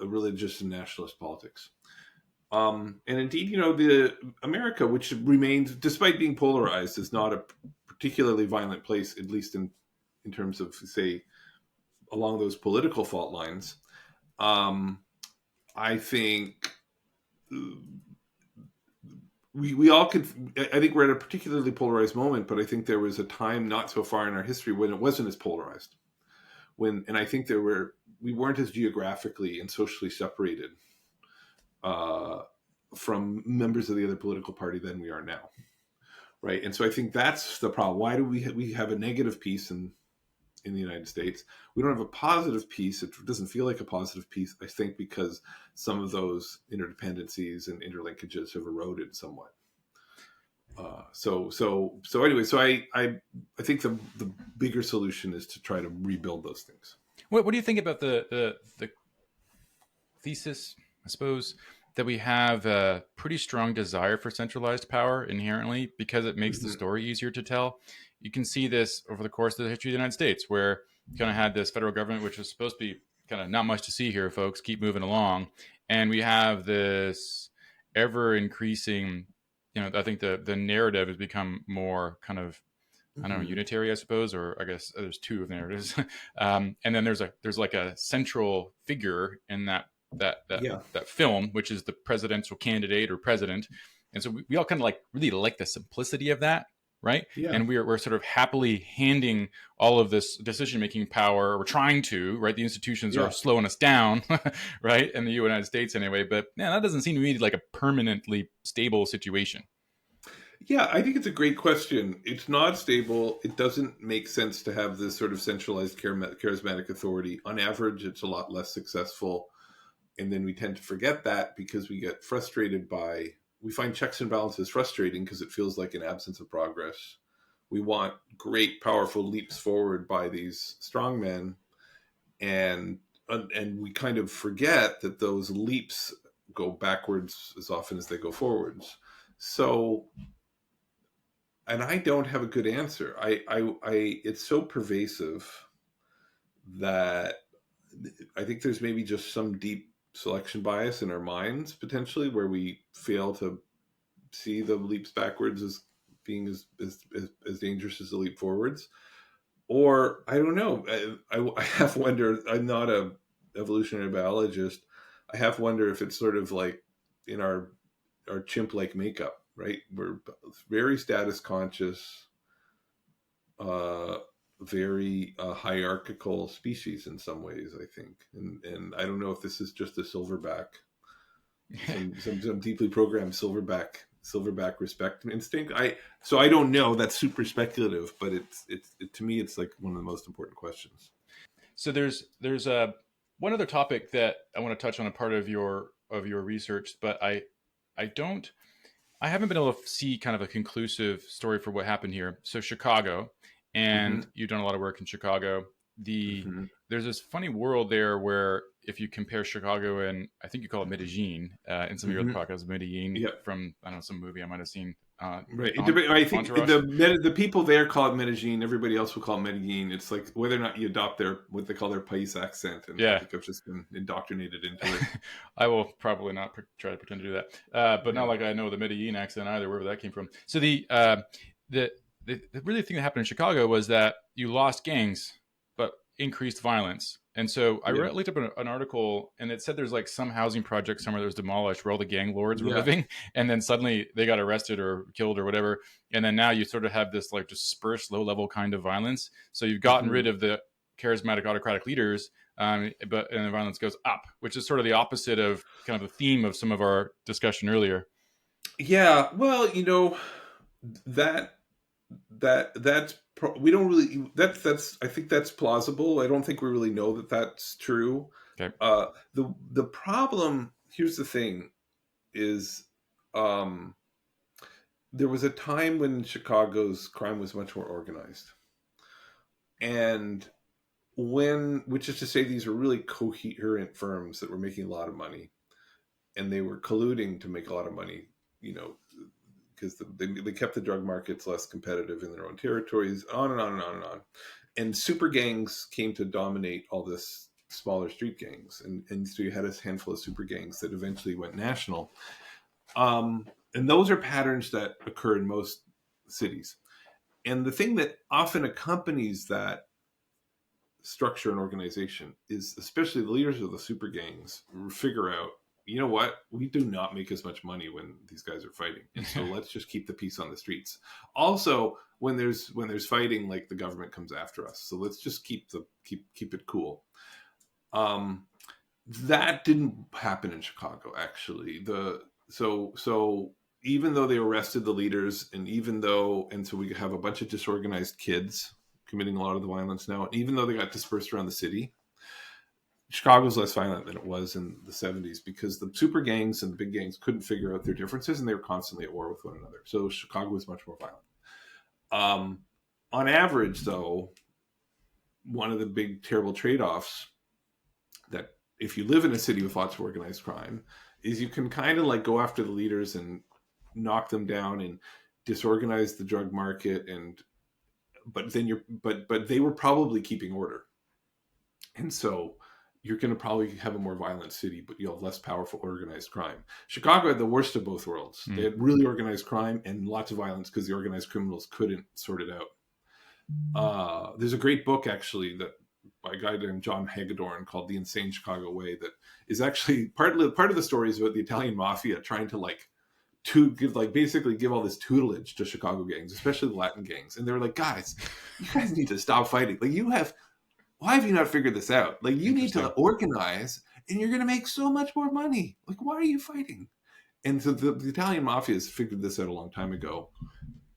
religious and nationalist politics. And indeed, the America, which remains, despite being polarized, is not a particularly violent place, at least in terms of, say, along those political fault lines. I think we all could. I think we're at a particularly polarized moment, but I think there was a time not so far in our history when it wasn't as polarized. And I think we weren't as geographically and socially separated from members of the other political party than we are now, right? And so I think that's the problem. Why do we have a negative piece in the United States? We don't have a positive piece. It doesn't feel like a positive piece, I think, because some some interdependencies and interlinkages have eroded somewhat. So anyway, I think the bigger solution is to try to rebuild those things. What do you think about the thesis, I suppose, that we have a pretty strong desire for centralized power inherently because it makes the Mm-hmm. story easier to tell. You can see this over the course of the history of the United States, where you kind of had this federal government, which was supposed to be kind of not much to see here, folks. Keep moving along, and we have this ever increasing. I think the narrative has become more kind of, I don't know, Mm-hmm. unitary, I suppose, or I guess there's two of narratives, and then there's like a central figure in that Yeah. that film, which is the presidential candidate or president, and so we all kind of like really like the simplicity of that, right? Yeah. And we're sort of happily handing all of this decision making power. We're trying to, right? The institutions are Yeah. slowing us down, right? In the United States, anyway. But yeah, that doesn't seem to me like a permanently stable situation. Yeah, I think it's a great question. It's not stable. It doesn't make sense to have this sort of centralized charismatic authority. On average, it's a lot less successful. And then we tend to forget that because we get frustrated we find checks and balances frustrating because it feels like an absence of progress. We want great, powerful leaps forward by these strongmen. And we kind of forget that those leaps go backwards as often as they go forwards. So, and I don't have a good answer. It's so pervasive that I think there's maybe just some deep selection bias in our minds potentially, where we fail to see the leaps backwards as being as dangerous as the leap forwards. Or I don't know. I have wondered. I'm not a evolutionary biologist. I have wondered if it's sort of like in our chimp like makeup, right? We're very status conscious, uh, very hierarchical species in some ways, I think. And I don't know if this is just a silverback, some deeply programmed silverback respect instinct. So I don't know. That's super speculative, but to me, it's like one of the most important questions. So there's a one other topic that I want to touch on, a part of your research, but I haven't been able to see kind of a conclusive story for what happened here. So Chicago, Mm-hmm. and you've done a lot of work in Chicago. Mm-hmm. There's this funny world there where if you compare Chicago and I think you call it Medellin in some of your other Mm-hmm. podcasts, Medellin Yeah. from I don't know some movie I might have seen. Right. On I think Entourage. the people there call it Medellin. Everybody else will call it Medellin. It's like whether or not you adopt their what they call their Pais accent, and I Yeah, think I've just been indoctrinated into it. I will probably not try to pretend to do that, but Yeah. not like I know the Medellin accent either, wherever that came from. So the the really thing that happened in Chicago was that you lost gangs, but increased violence. And so I Yeah. looked up an article, and it said there's like some housing project somewhere that was demolished where all the gang lords were Yeah. living, and then suddenly they got arrested or killed or whatever. And then now you sort of have this like dispersed, low level kind of violence. So you've gotten Mm-hmm. rid of the charismatic autocratic leaders, but and the violence goes up, which is sort of the opposite of kind of the theme of some of our discussion earlier. Yeah. Well, that we don't really that's I think that's plausible. I don't think we really know that that's true. Okay. The problem, here's the thing, is um there was a time when Chicago's crime was much more organized, and which is to say, these were really coherent firms that were making a lot of money, and they were colluding to make a lot of money, you know, because they kept the drug markets less competitive in their own territories, on and on and on and on. And super gangs came to dominate all this smaller street gangs. And so you had a handful of super gangs that eventually went national. And those are patterns that occur in most cities. And the thing that often accompanies that structure and organization is, especially the leaders of the super gangs figure out, you know what, we do not make as much money when these guys are fighting, and so let's just keep the peace on the streets. Also, when there's fighting, like, the government comes after us, so let's just keep it cool. That didn't happen in Chicago, actually. So even though they arrested the leaders, and so we have a bunch of disorganized kids committing a lot of the violence now, and even though they got dispersed around the city, Chicago's less violent than it was in the 70s because the super gangs and the big gangs couldn't figure out their differences, and they were constantly at war with one another. So Chicago was much more violent. On average, though, one of the big terrible trade-offs, that if you live in a city with lots of organized crime, is you can kind of like go after the leaders and knock them down and disorganize the drug market, and but then but they were probably keeping order, and so you're going to probably have a more violent city, but you'll have less powerful organized crime. Chicago had the worst of both worlds. They had really organized crime and lots of violence because the organized criminals couldn't sort it out. There's a great book actually that by a guy named John Hagedorn called The Insane Chicago Way that is actually part of the story is about the Italian mafia trying to basically give all this tutelage to Chicago gangs, especially the Latin gangs. And they were like, guys, you guys need to stop fighting. Why have you not figured this out? Like, you need to organize and you're going to make so much more money. Like, why are you fighting? And so the Italian mafias figured this out a long time ago.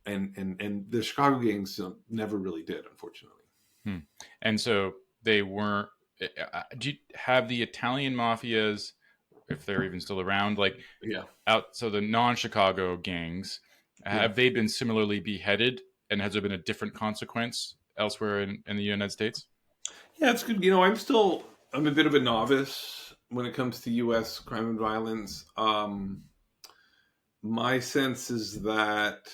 And the Chicago gangs never really did, unfortunately. And so they weren't, do you have the Italian mafias, if they're even still around, so the non-Chicago gangs, have they been similarly beheaded, and has there been a different consequence elsewhere in the United States? Yeah, it's good. I'm a bit of a novice when it comes to U.S. crime and violence. My sense is that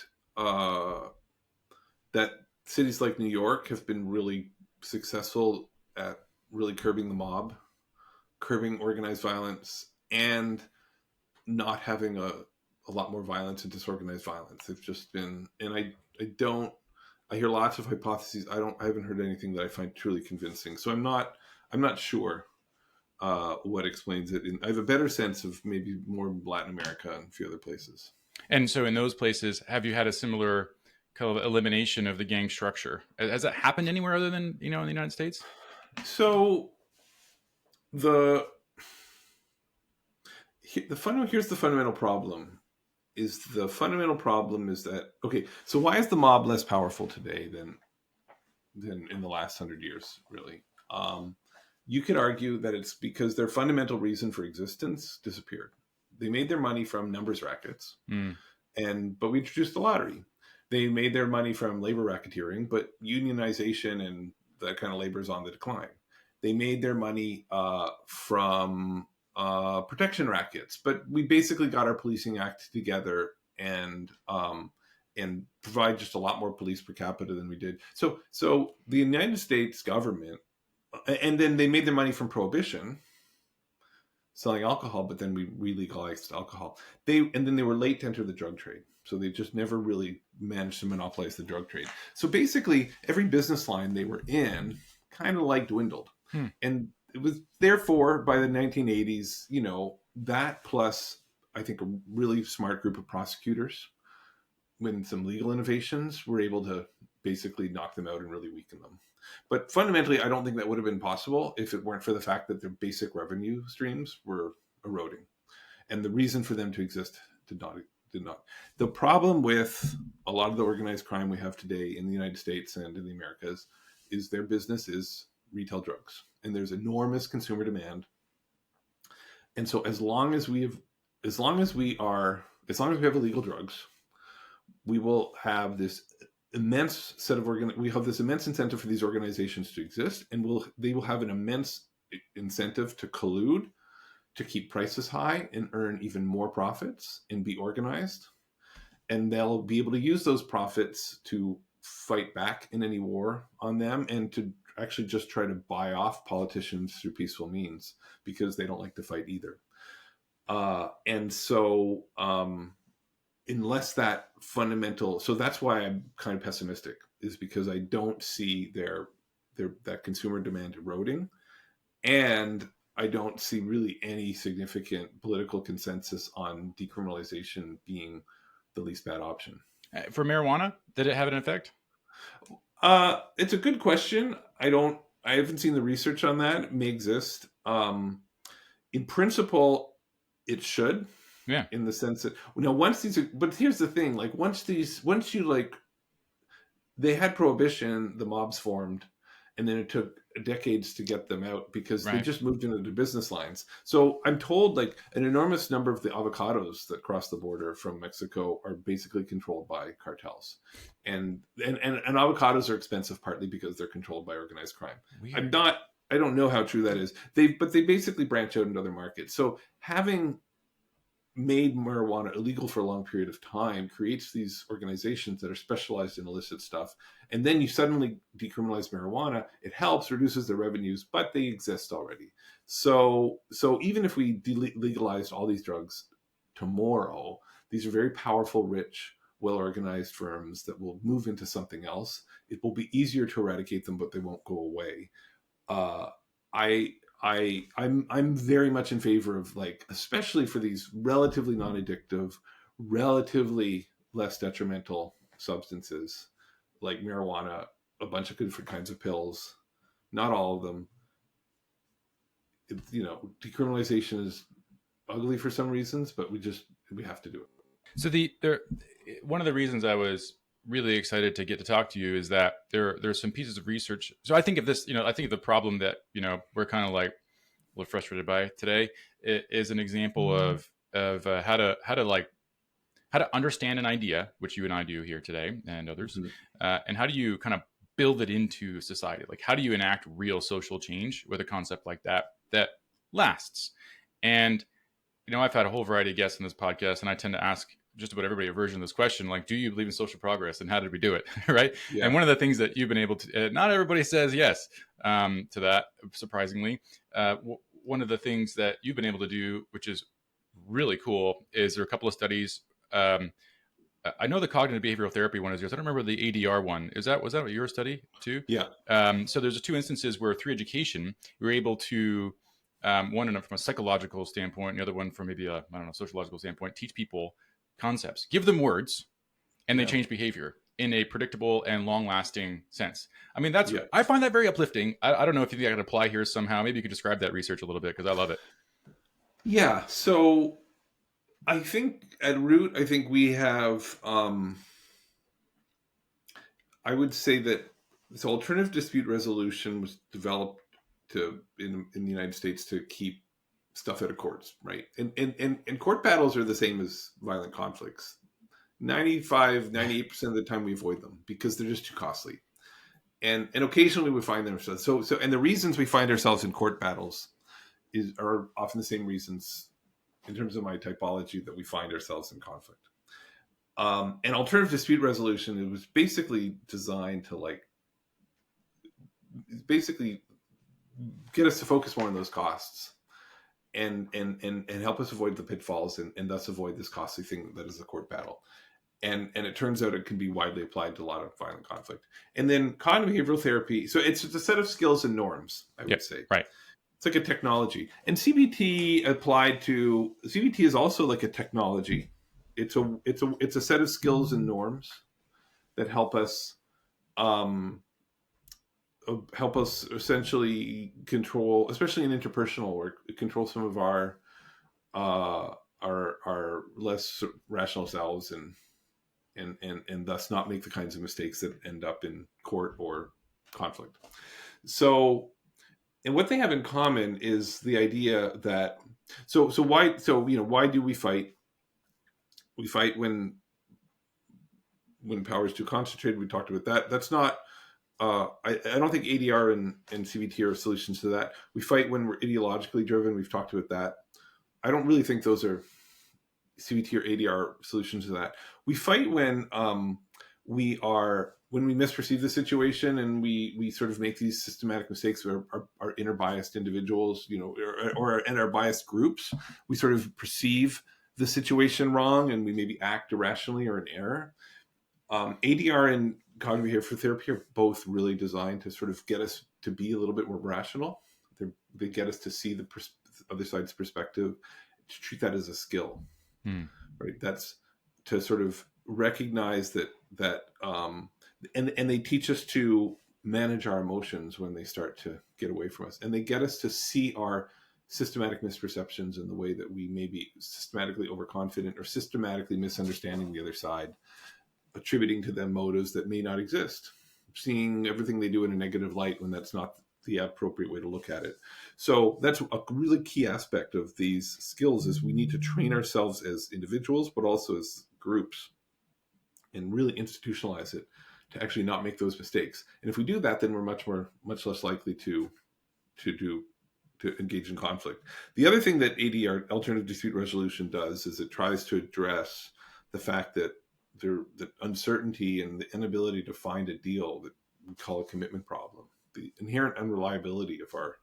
that cities like New York have been really successful at really curbing the mob, curbing organized violence, and not having a lot more violence and disorganized violence. They've just been, and I hear lots of hypotheses. I haven't heard anything that I find truly convincing. So I'm not sure what explains it. I have a better sense of maybe more Latin America and a few other places. And so in those places, have you had a similar kind of elimination of the gang structure? Has that happened anywhere other than, in the United States? So here's the fundamental problem. The fundamental problem is that, okay, so why is the mob less powerful today than in the last 100 years, really? You could argue that it's because their fundamental reason for existence disappeared. They made their money from numbers rackets, but we introduced the lottery. They made their money from labor racketeering, but unionization and that kind of labor is on the decline. They made their money from protection rackets, but we basically got our policing act together and provide just a lot more police per capita than we did. So the United States government, and then they made their money from prohibition, selling alcohol, but then we re-legalized alcohol. And then they were late to enter the drug trade. So they just never really managed to monopolize the drug trade. So basically every business line they were in kind of dwindled. And it was therefore by the 1980s, that plus I think a really smart group of prosecutors with some legal innovations were able to basically knock them out and really weaken them. But fundamentally, I don't think that would have been possible if it weren't for the fact that their basic revenue streams were eroding. And the reason for them to exist did not. The problem with a lot of the organized crime we have today in the United States and in the Americas is their business is retail drugs. And there's enormous consumer demand. And so as long as we have illegal drugs, we will have this immense set of we have this immense incentive for these organizations to exist, and they will have an immense incentive to collude, to keep prices high and earn even more profits and be organized. And they'll be able to use those profits to fight back in any war on them and to actually just try to buy off politicians through peaceful means because they don't like to fight either. And so unless that fundamental, so that's why I'm kind of pessimistic, is because I don't see that consumer demand eroding, and I don't see really any significant political consensus on decriminalization being the least bad option. For marijuana, did it have an effect? It's a good question. I haven't seen the research on that. It may exist. In principle, it should. Yeah. In the sense that but here's the thing: they had prohibition, the mobs formed, and then it took decades to get them out because they just moved into the business lines. So I'm told an enormous number of the avocados that cross the border from Mexico are basically controlled by cartels, and avocados are expensive partly because they're controlled by organized crime. Weird. I don't know how true that is. But they basically branch out into other markets. So having made marijuana illegal for a long period of time, creates these organizations that are specialized in illicit stuff, and then you suddenly decriminalize marijuana, it helps, reduces the revenues, but they exist already. So even if we legalized all these drugs tomorrow, these are very powerful, rich, well-organized firms that will move into something else. It will be easier to eradicate them, but they won't go away. I'm very much in favor of, like, especially for these relatively non-addictive, relatively less detrimental substances like marijuana, a bunch of different kinds of pills, not all of them. Decriminalization is ugly for some reasons, but we have to do it. So one of the reasons I was really excited to get to talk to you is that there's some pieces of research. So I think of this, I think of the problem that, we're kind of like a little frustrated by today is an example of how to understand an idea, which you and I do here today and others, and how do you kind of build it into society? Like, how do you enact real social change with a concept like that lasts? And I've had a whole variety of guests in this podcast, and I tend to ask just about everybody a version of this question, like, do you believe in social progress, and how did we do it? Right. Yeah. And one of the things that you've been able to, not everybody says yes to that, surprisingly. One of the things that you've been able to do, which is really cool, is there are a couple of studies. I know the cognitive behavioral therapy one is yours. I don't remember the ADR one. Was that your study too? Yeah. So there's two instances where through education, we were able to, one from a psychological standpoint, and the other one from maybe a sociological standpoint, teach people concepts, give them words, and they change behavior in a predictable and long-lasting sense. I mean, I find that very uplifting. I don't know if you think I could apply here somehow. Maybe you could describe that research a little bit, because I love it. Yeah. So I think at root, we have, I would say that this alternative dispute resolution was developed in the United States to keep stuff out of courts, right? And court battles are the same as violent conflicts. 98% of the time we avoid them because they're just too costly. And occasionally we find ourselves. So and the reasons we find ourselves in court battles are often the same reasons in terms of my typology that we find ourselves in conflict. And alternative dispute resolution, it was basically designed to basically get us to focus more on those costs and help us avoid the pitfalls and thus avoid this costly thing that is the court battle. And it turns out it can be widely applied to a lot of violent conflict. And then cognitive behavioral therapy. So it's a set of skills and norms, I would say. Right. It's like a technology. And CBT is also like a technology. It's a set of skills and norms that help us essentially control, especially in interpersonal work, control some of our less rational selves and thus not make the kinds of mistakes that end up in court or conflict. So, and what they have in common is the idea that why do we fight? We fight when power is too concentrated. We talked about that. That's not. I don't think ADR and CBT are solutions to that. We fight when we're ideologically driven. We've talked about that. I don't really think those are CBT or ADR solutions to that. We fight when we misperceive the situation and we sort of make these systematic mistakes. Our inner biased individuals, or in our biased groups, we sort of perceive the situation wrong and we maybe act irrationally or in error. ADR and cognitive behavioral therapy are both really designed to sort of get us to be a little bit more rational. They get us to see the other side's perspective, to treat that as a skill. Right. That's to sort of recognize that and they teach us to manage our emotions when they start to get away from us, and they get us to see our systematic misperceptions in the way that we may be systematically overconfident or systematically misunderstanding the other side, attributing to them motives that may not exist, seeing everything they do in a negative light when that's not the appropriate way to look at it. So that's a really key aspect of these skills, is we need to train ourselves as individuals, but also as groups, and really institutionalize it to actually not make those mistakes. And if we do that, then we're much less likely to to engage in conflict. The other thing that ADR, alternative dispute resolution, does is it tries to address the fact that the uncertainty and the inability to find a deal that we call a commitment problem, the inherent unreliability of our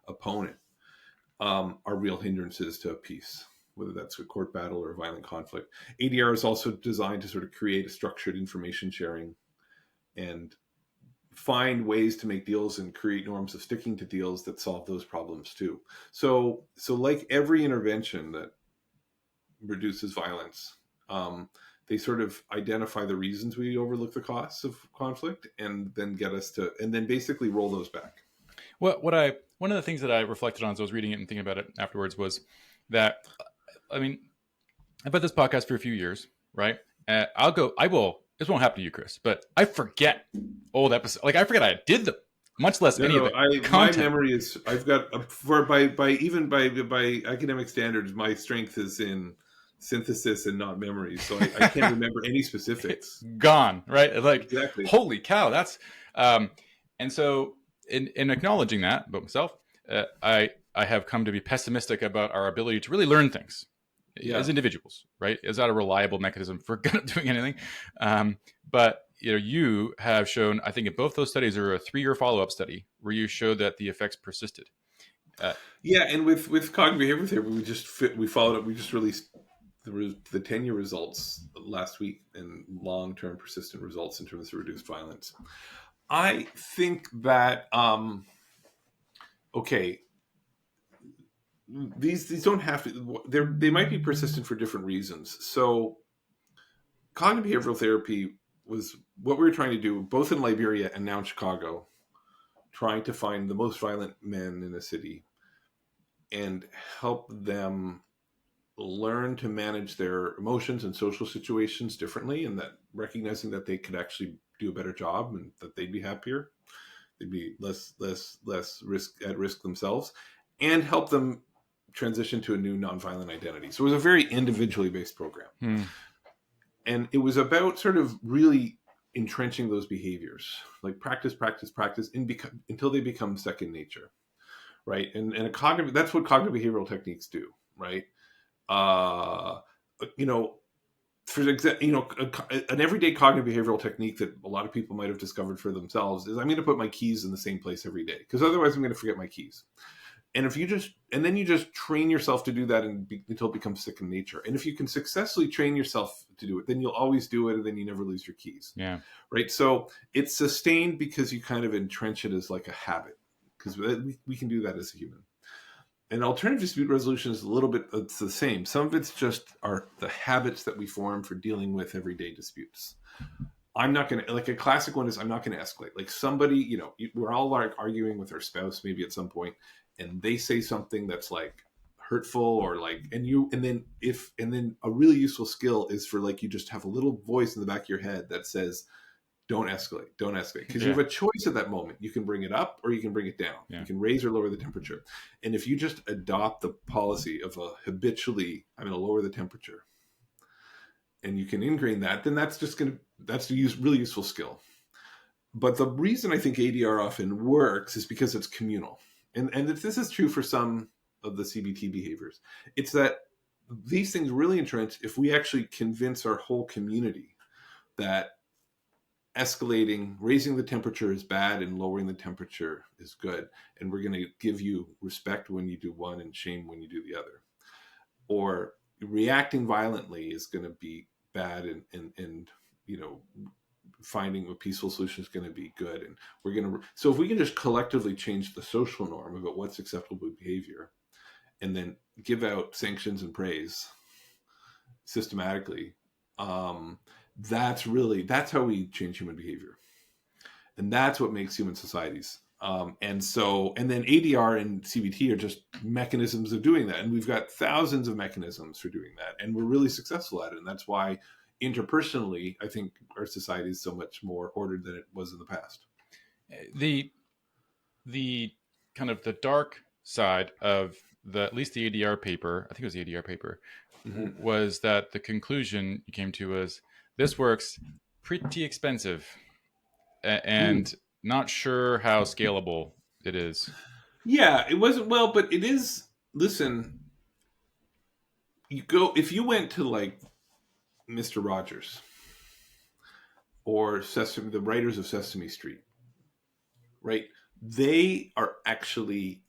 opponent, are real hindrances to peace, whether that's a court battle or a violent conflict. ADR is also designed to sort of create a structured information sharing and find ways to make deals and create norms of sticking to deals that solve those problems too. So like every intervention that reduces violence, they sort of identify the reasons we overlook the costs of conflict and then get us to, and then basically roll those back. One of the things that I reflected on as I was reading it and thinking about it afterwards was that, I mean, I've had this podcast for a few years, right? This won't happen to you, Chris, but I forget old episodes. Like I forget I did them, much less any of the content. My memory is, I've got, by academic standards, my strength is in synthesis and not memory. So I can't remember any specifics. Gone, right? Like, exactly. Holy cow, that's, and so in acknowledging that about myself, I have come to be pessimistic about our ability to really learn things. Yeah. As individuals, right? Is that a reliable mechanism for doing anything? But you have shown, I think in both those studies, or a 3-year follow-up study where you showed that the effects persisted. And with cognitive behavioral therapy, we followed up. We just released the 10-year results last week, and long-term persistent results in terms of reduced violence. I think that these don't have to, they might be persistent for different reasons. So cognitive behavioral therapy was what we were trying to do both in Liberia and now in Chicago, trying to find the most violent men in a city and help them learn to manage their emotions and social situations differently, and that recognizing that they could actually do a better job and that they'd be happier, they'd be less at risk themselves, and help them transition to a new nonviolent identity. So it was a very individually based program. And it was about sort of really entrenching those behaviors, like practice until they become second nature, right? And that's what cognitive behavioral techniques do, right? For example, an everyday cognitive behavioral technique that a lot of people might have discovered for themselves is, I'm going to put my keys in the same place every day, because otherwise I'm going to forget my keys. And then you just train yourself to do that until it becomes second nature. And if you can successfully train yourself to do it, then you'll always do it, and then you never lose your keys. Yeah. Right. So it's sustained because you kind of entrench it as like a habit, because we can do that as a human. And alternative dispute resolution is a little bit, it's the same. Some of it's just the habits that we form for dealing with everyday disputes. I'm not going to, like a classic one is, I'm not going to escalate. Like somebody, we're all like arguing with our spouse maybe at some point, and they say something that's like hurtful or like, and then a really useful skill is for like, you just have a little voice in the back of your head that says, don't escalate. Because you have a choice at that moment. You can bring it up or you can bring it down. Yeah. You can raise or lower the temperature. And if you just adopt the policy of habitually, I'm going to lower the temperature, and you can ingrain that, then that's a really useful skill. But the reason I think ADR often works is because it's communal. And this is true for some of the CBT behaviors. It's that these things really entrench if we actually convince our whole community that escalating, raising the temperature is bad and lowering the temperature is good. And we're going to give you respect when you do one and shame when you do the other. Or reacting violently is going to be bad, and finding a peaceful solution is going to be good. And so if we can just collectively change the social norm about what's acceptable behavior, and then give out sanctions and praise systematically, that's how we change human behavior. And that's what makes human societies. And then ADR and CBT are just mechanisms of doing that. And we've got thousands of mechanisms for doing that. And we're really successful at it. And that's why interpersonally, I think our society is so much more ordered than it was in the past. The kind of the dark side of at least the ADR paper, I think it was the ADR paper, was that the conclusion you came to was, this works pretty expensive and not sure how scalable it is. Yeah, it wasn't well, but it is. Listen, if you went to like Mr. Rogers or Sesame, the writers of Sesame Street, right? They are actually,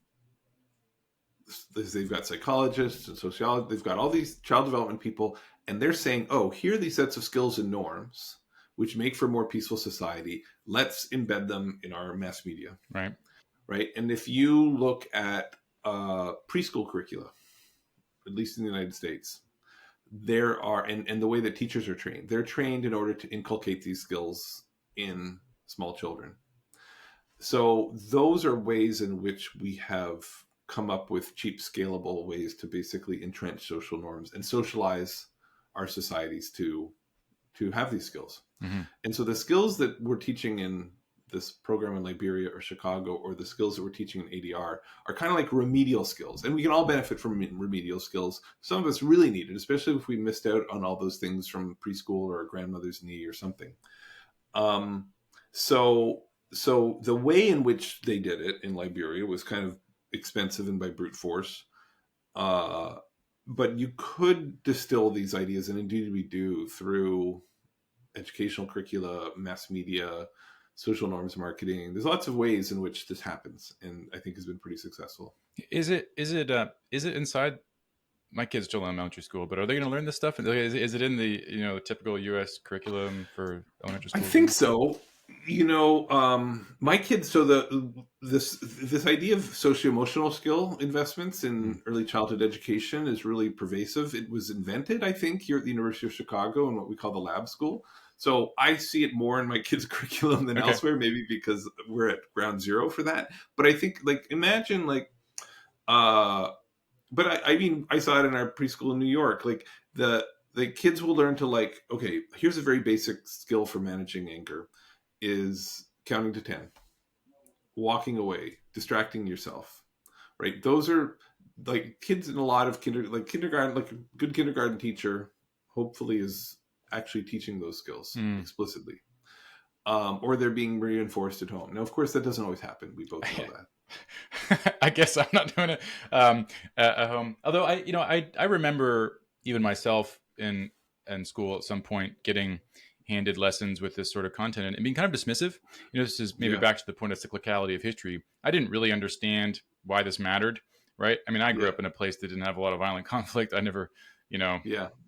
they've got psychologists and sociologists, they've got all these child development people, and they're saying, oh, here are these sets of skills and norms which make for a more peaceful society. Let's embed them in our mass media. Right. Right. And if you look at preschool curricula, at least in the United States, there are, and the way that teachers are trained, they're trained in order to inculcate these skills in small children. So those are ways in which we have come up with cheap, scalable ways to basically entrench social norms and socialize our societies to have these skills. Mm-hmm. And so the skills that we're teaching in this program in Liberia or Chicago, or the skills that we're teaching in ADR, are kind of like remedial skills. And we can all benefit from remedial skills. Some of us really need it, especially if we missed out on all those things from preschool or a grandmother's knee or something. So the way in which they did it in Liberia was kind of expensive and by brute force. But you could distill these ideas, and indeed we do, through educational curricula, mass media, social norms marketing. There's lots of ways in which this happens, and I think has been pretty successful. Is it inside? My kids still in elementary school, but are they going to learn this stuff? Is it in the typical U.S. curriculum for elementary school? I think so. My kids. So this idea of socio-emotional skill investments in early childhood education is really pervasive. It was invented, I think, here at the University of Chicago in what we call the lab school. So I see it more in my kids' curriculum than elsewhere, maybe because we're at ground zero for that. But I think, imagine, but I mean, I saw it in our preschool in New York. Like the kids will learn to okay, here's a very basic skill for managing anger, is counting to 10, walking away, distracting yourself, right? Those are kids in a lot of kindergarten, like a good kindergarten teacher hopefully is actually teaching those skills explicitly, or they're being reinforced at home. Now, of course, that doesn't always happen. We both know that. I guess I'm not doing it at home. Although I remember even myself in school at some point getting handed lessons with this sort of content and being kind of dismissive. This is maybe back to the point of cyclicality of history. I didn't really understand why this mattered, right? I mean, I grew up in a place that didn't have a lot of violent conflict. I never, a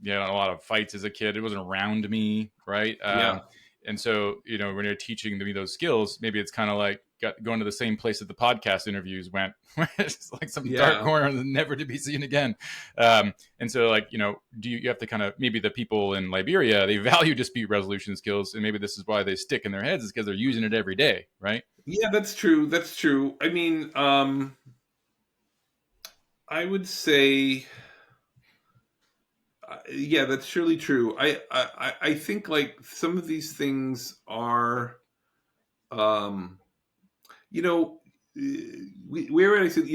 lot of fights as a kid. It wasn't around me, right? And so, when you're teaching me those skills, maybe it's kind of like going to the same place that the podcast interviews went, where it's like some dark corner never to be seen again. And so, do you have to kind of, maybe the people in Liberia, they value dispute resolution skills, and maybe this is why they stick in their heads, is because they're using it every day, right? Yeah, that's true. That's true. I mean, I would say, yeah, that's surely true. I think some of these things are, where I said,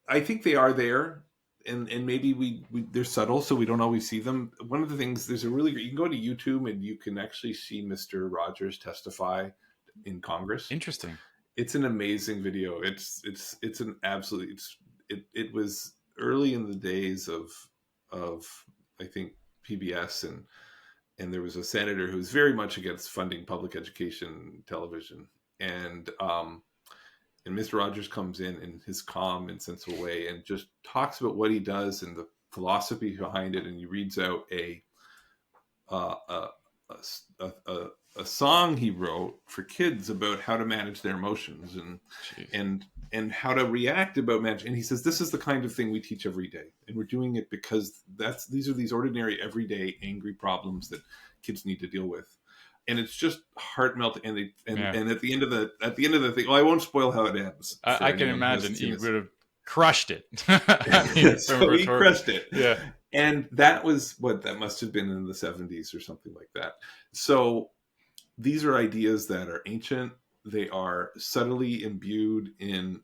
I think they are there, and maybe they're subtle, so we don't always see them. One of the things, you can go to YouTube and you can actually see Mr. Rogers testify in Congress. Interesting. It's an amazing video. It's an absolute. It was early in the days of I think PBS, and there was a senator who was very much against funding public education television, and Mr. Rogers comes in his calm and sensible way and just talks about what he does and the philosophy behind it, and he reads out a song he wrote for kids about how to manage their emotions and how to react about managing. And he says, this is the kind of thing we teach every day, and we're doing it because these are these ordinary, everyday, angry problems that kids need to deal with. And it's just heart melting. And at the end of the thing, well, I won't spoil how it ends. I can imagine he would have crushed it. So he crushed it. Yeah. And that must have been in the 70s or something like that. So these are ideas that are ancient. They are subtly imbued in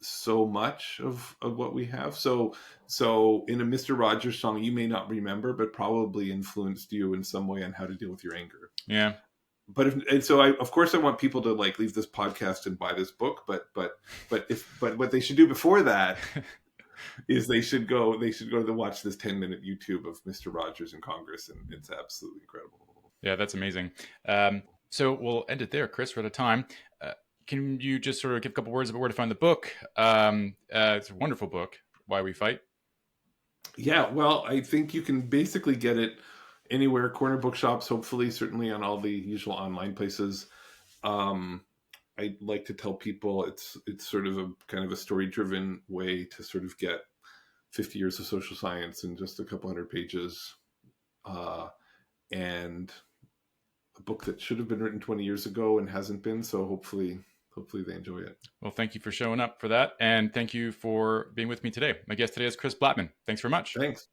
so much of what we have. So in a Mr. Rogers song, you may not remember, but probably influenced you in some way on how to deal with your anger. Yeah. but if, and so I, of course, I want people to like leave this podcast and buy this book. But what they should do before that is they should go to watch this 10-minute YouTube of Mr. Rogers in Congress, and it's absolutely incredible. Yeah, that's amazing. So we'll end it there, Chris. We're out of time. Can you just sort of give a couple words about where to find the book? It's a wonderful book, Why We Fight. Yeah, well, I think you can basically get it anywhere, corner bookshops, hopefully, certainly on all the usual online places. I like to tell people it's sort of a kind of a story-driven way to sort of get 50 years of social science in just a couple hundred pages, and a book that should have been written 20 years ago and hasn't been. So hopefully they enjoy it. Well, thank you for showing up for that, and thank you for being with me today. My guest today is Chris Blattman. Thanks very much. Thanks.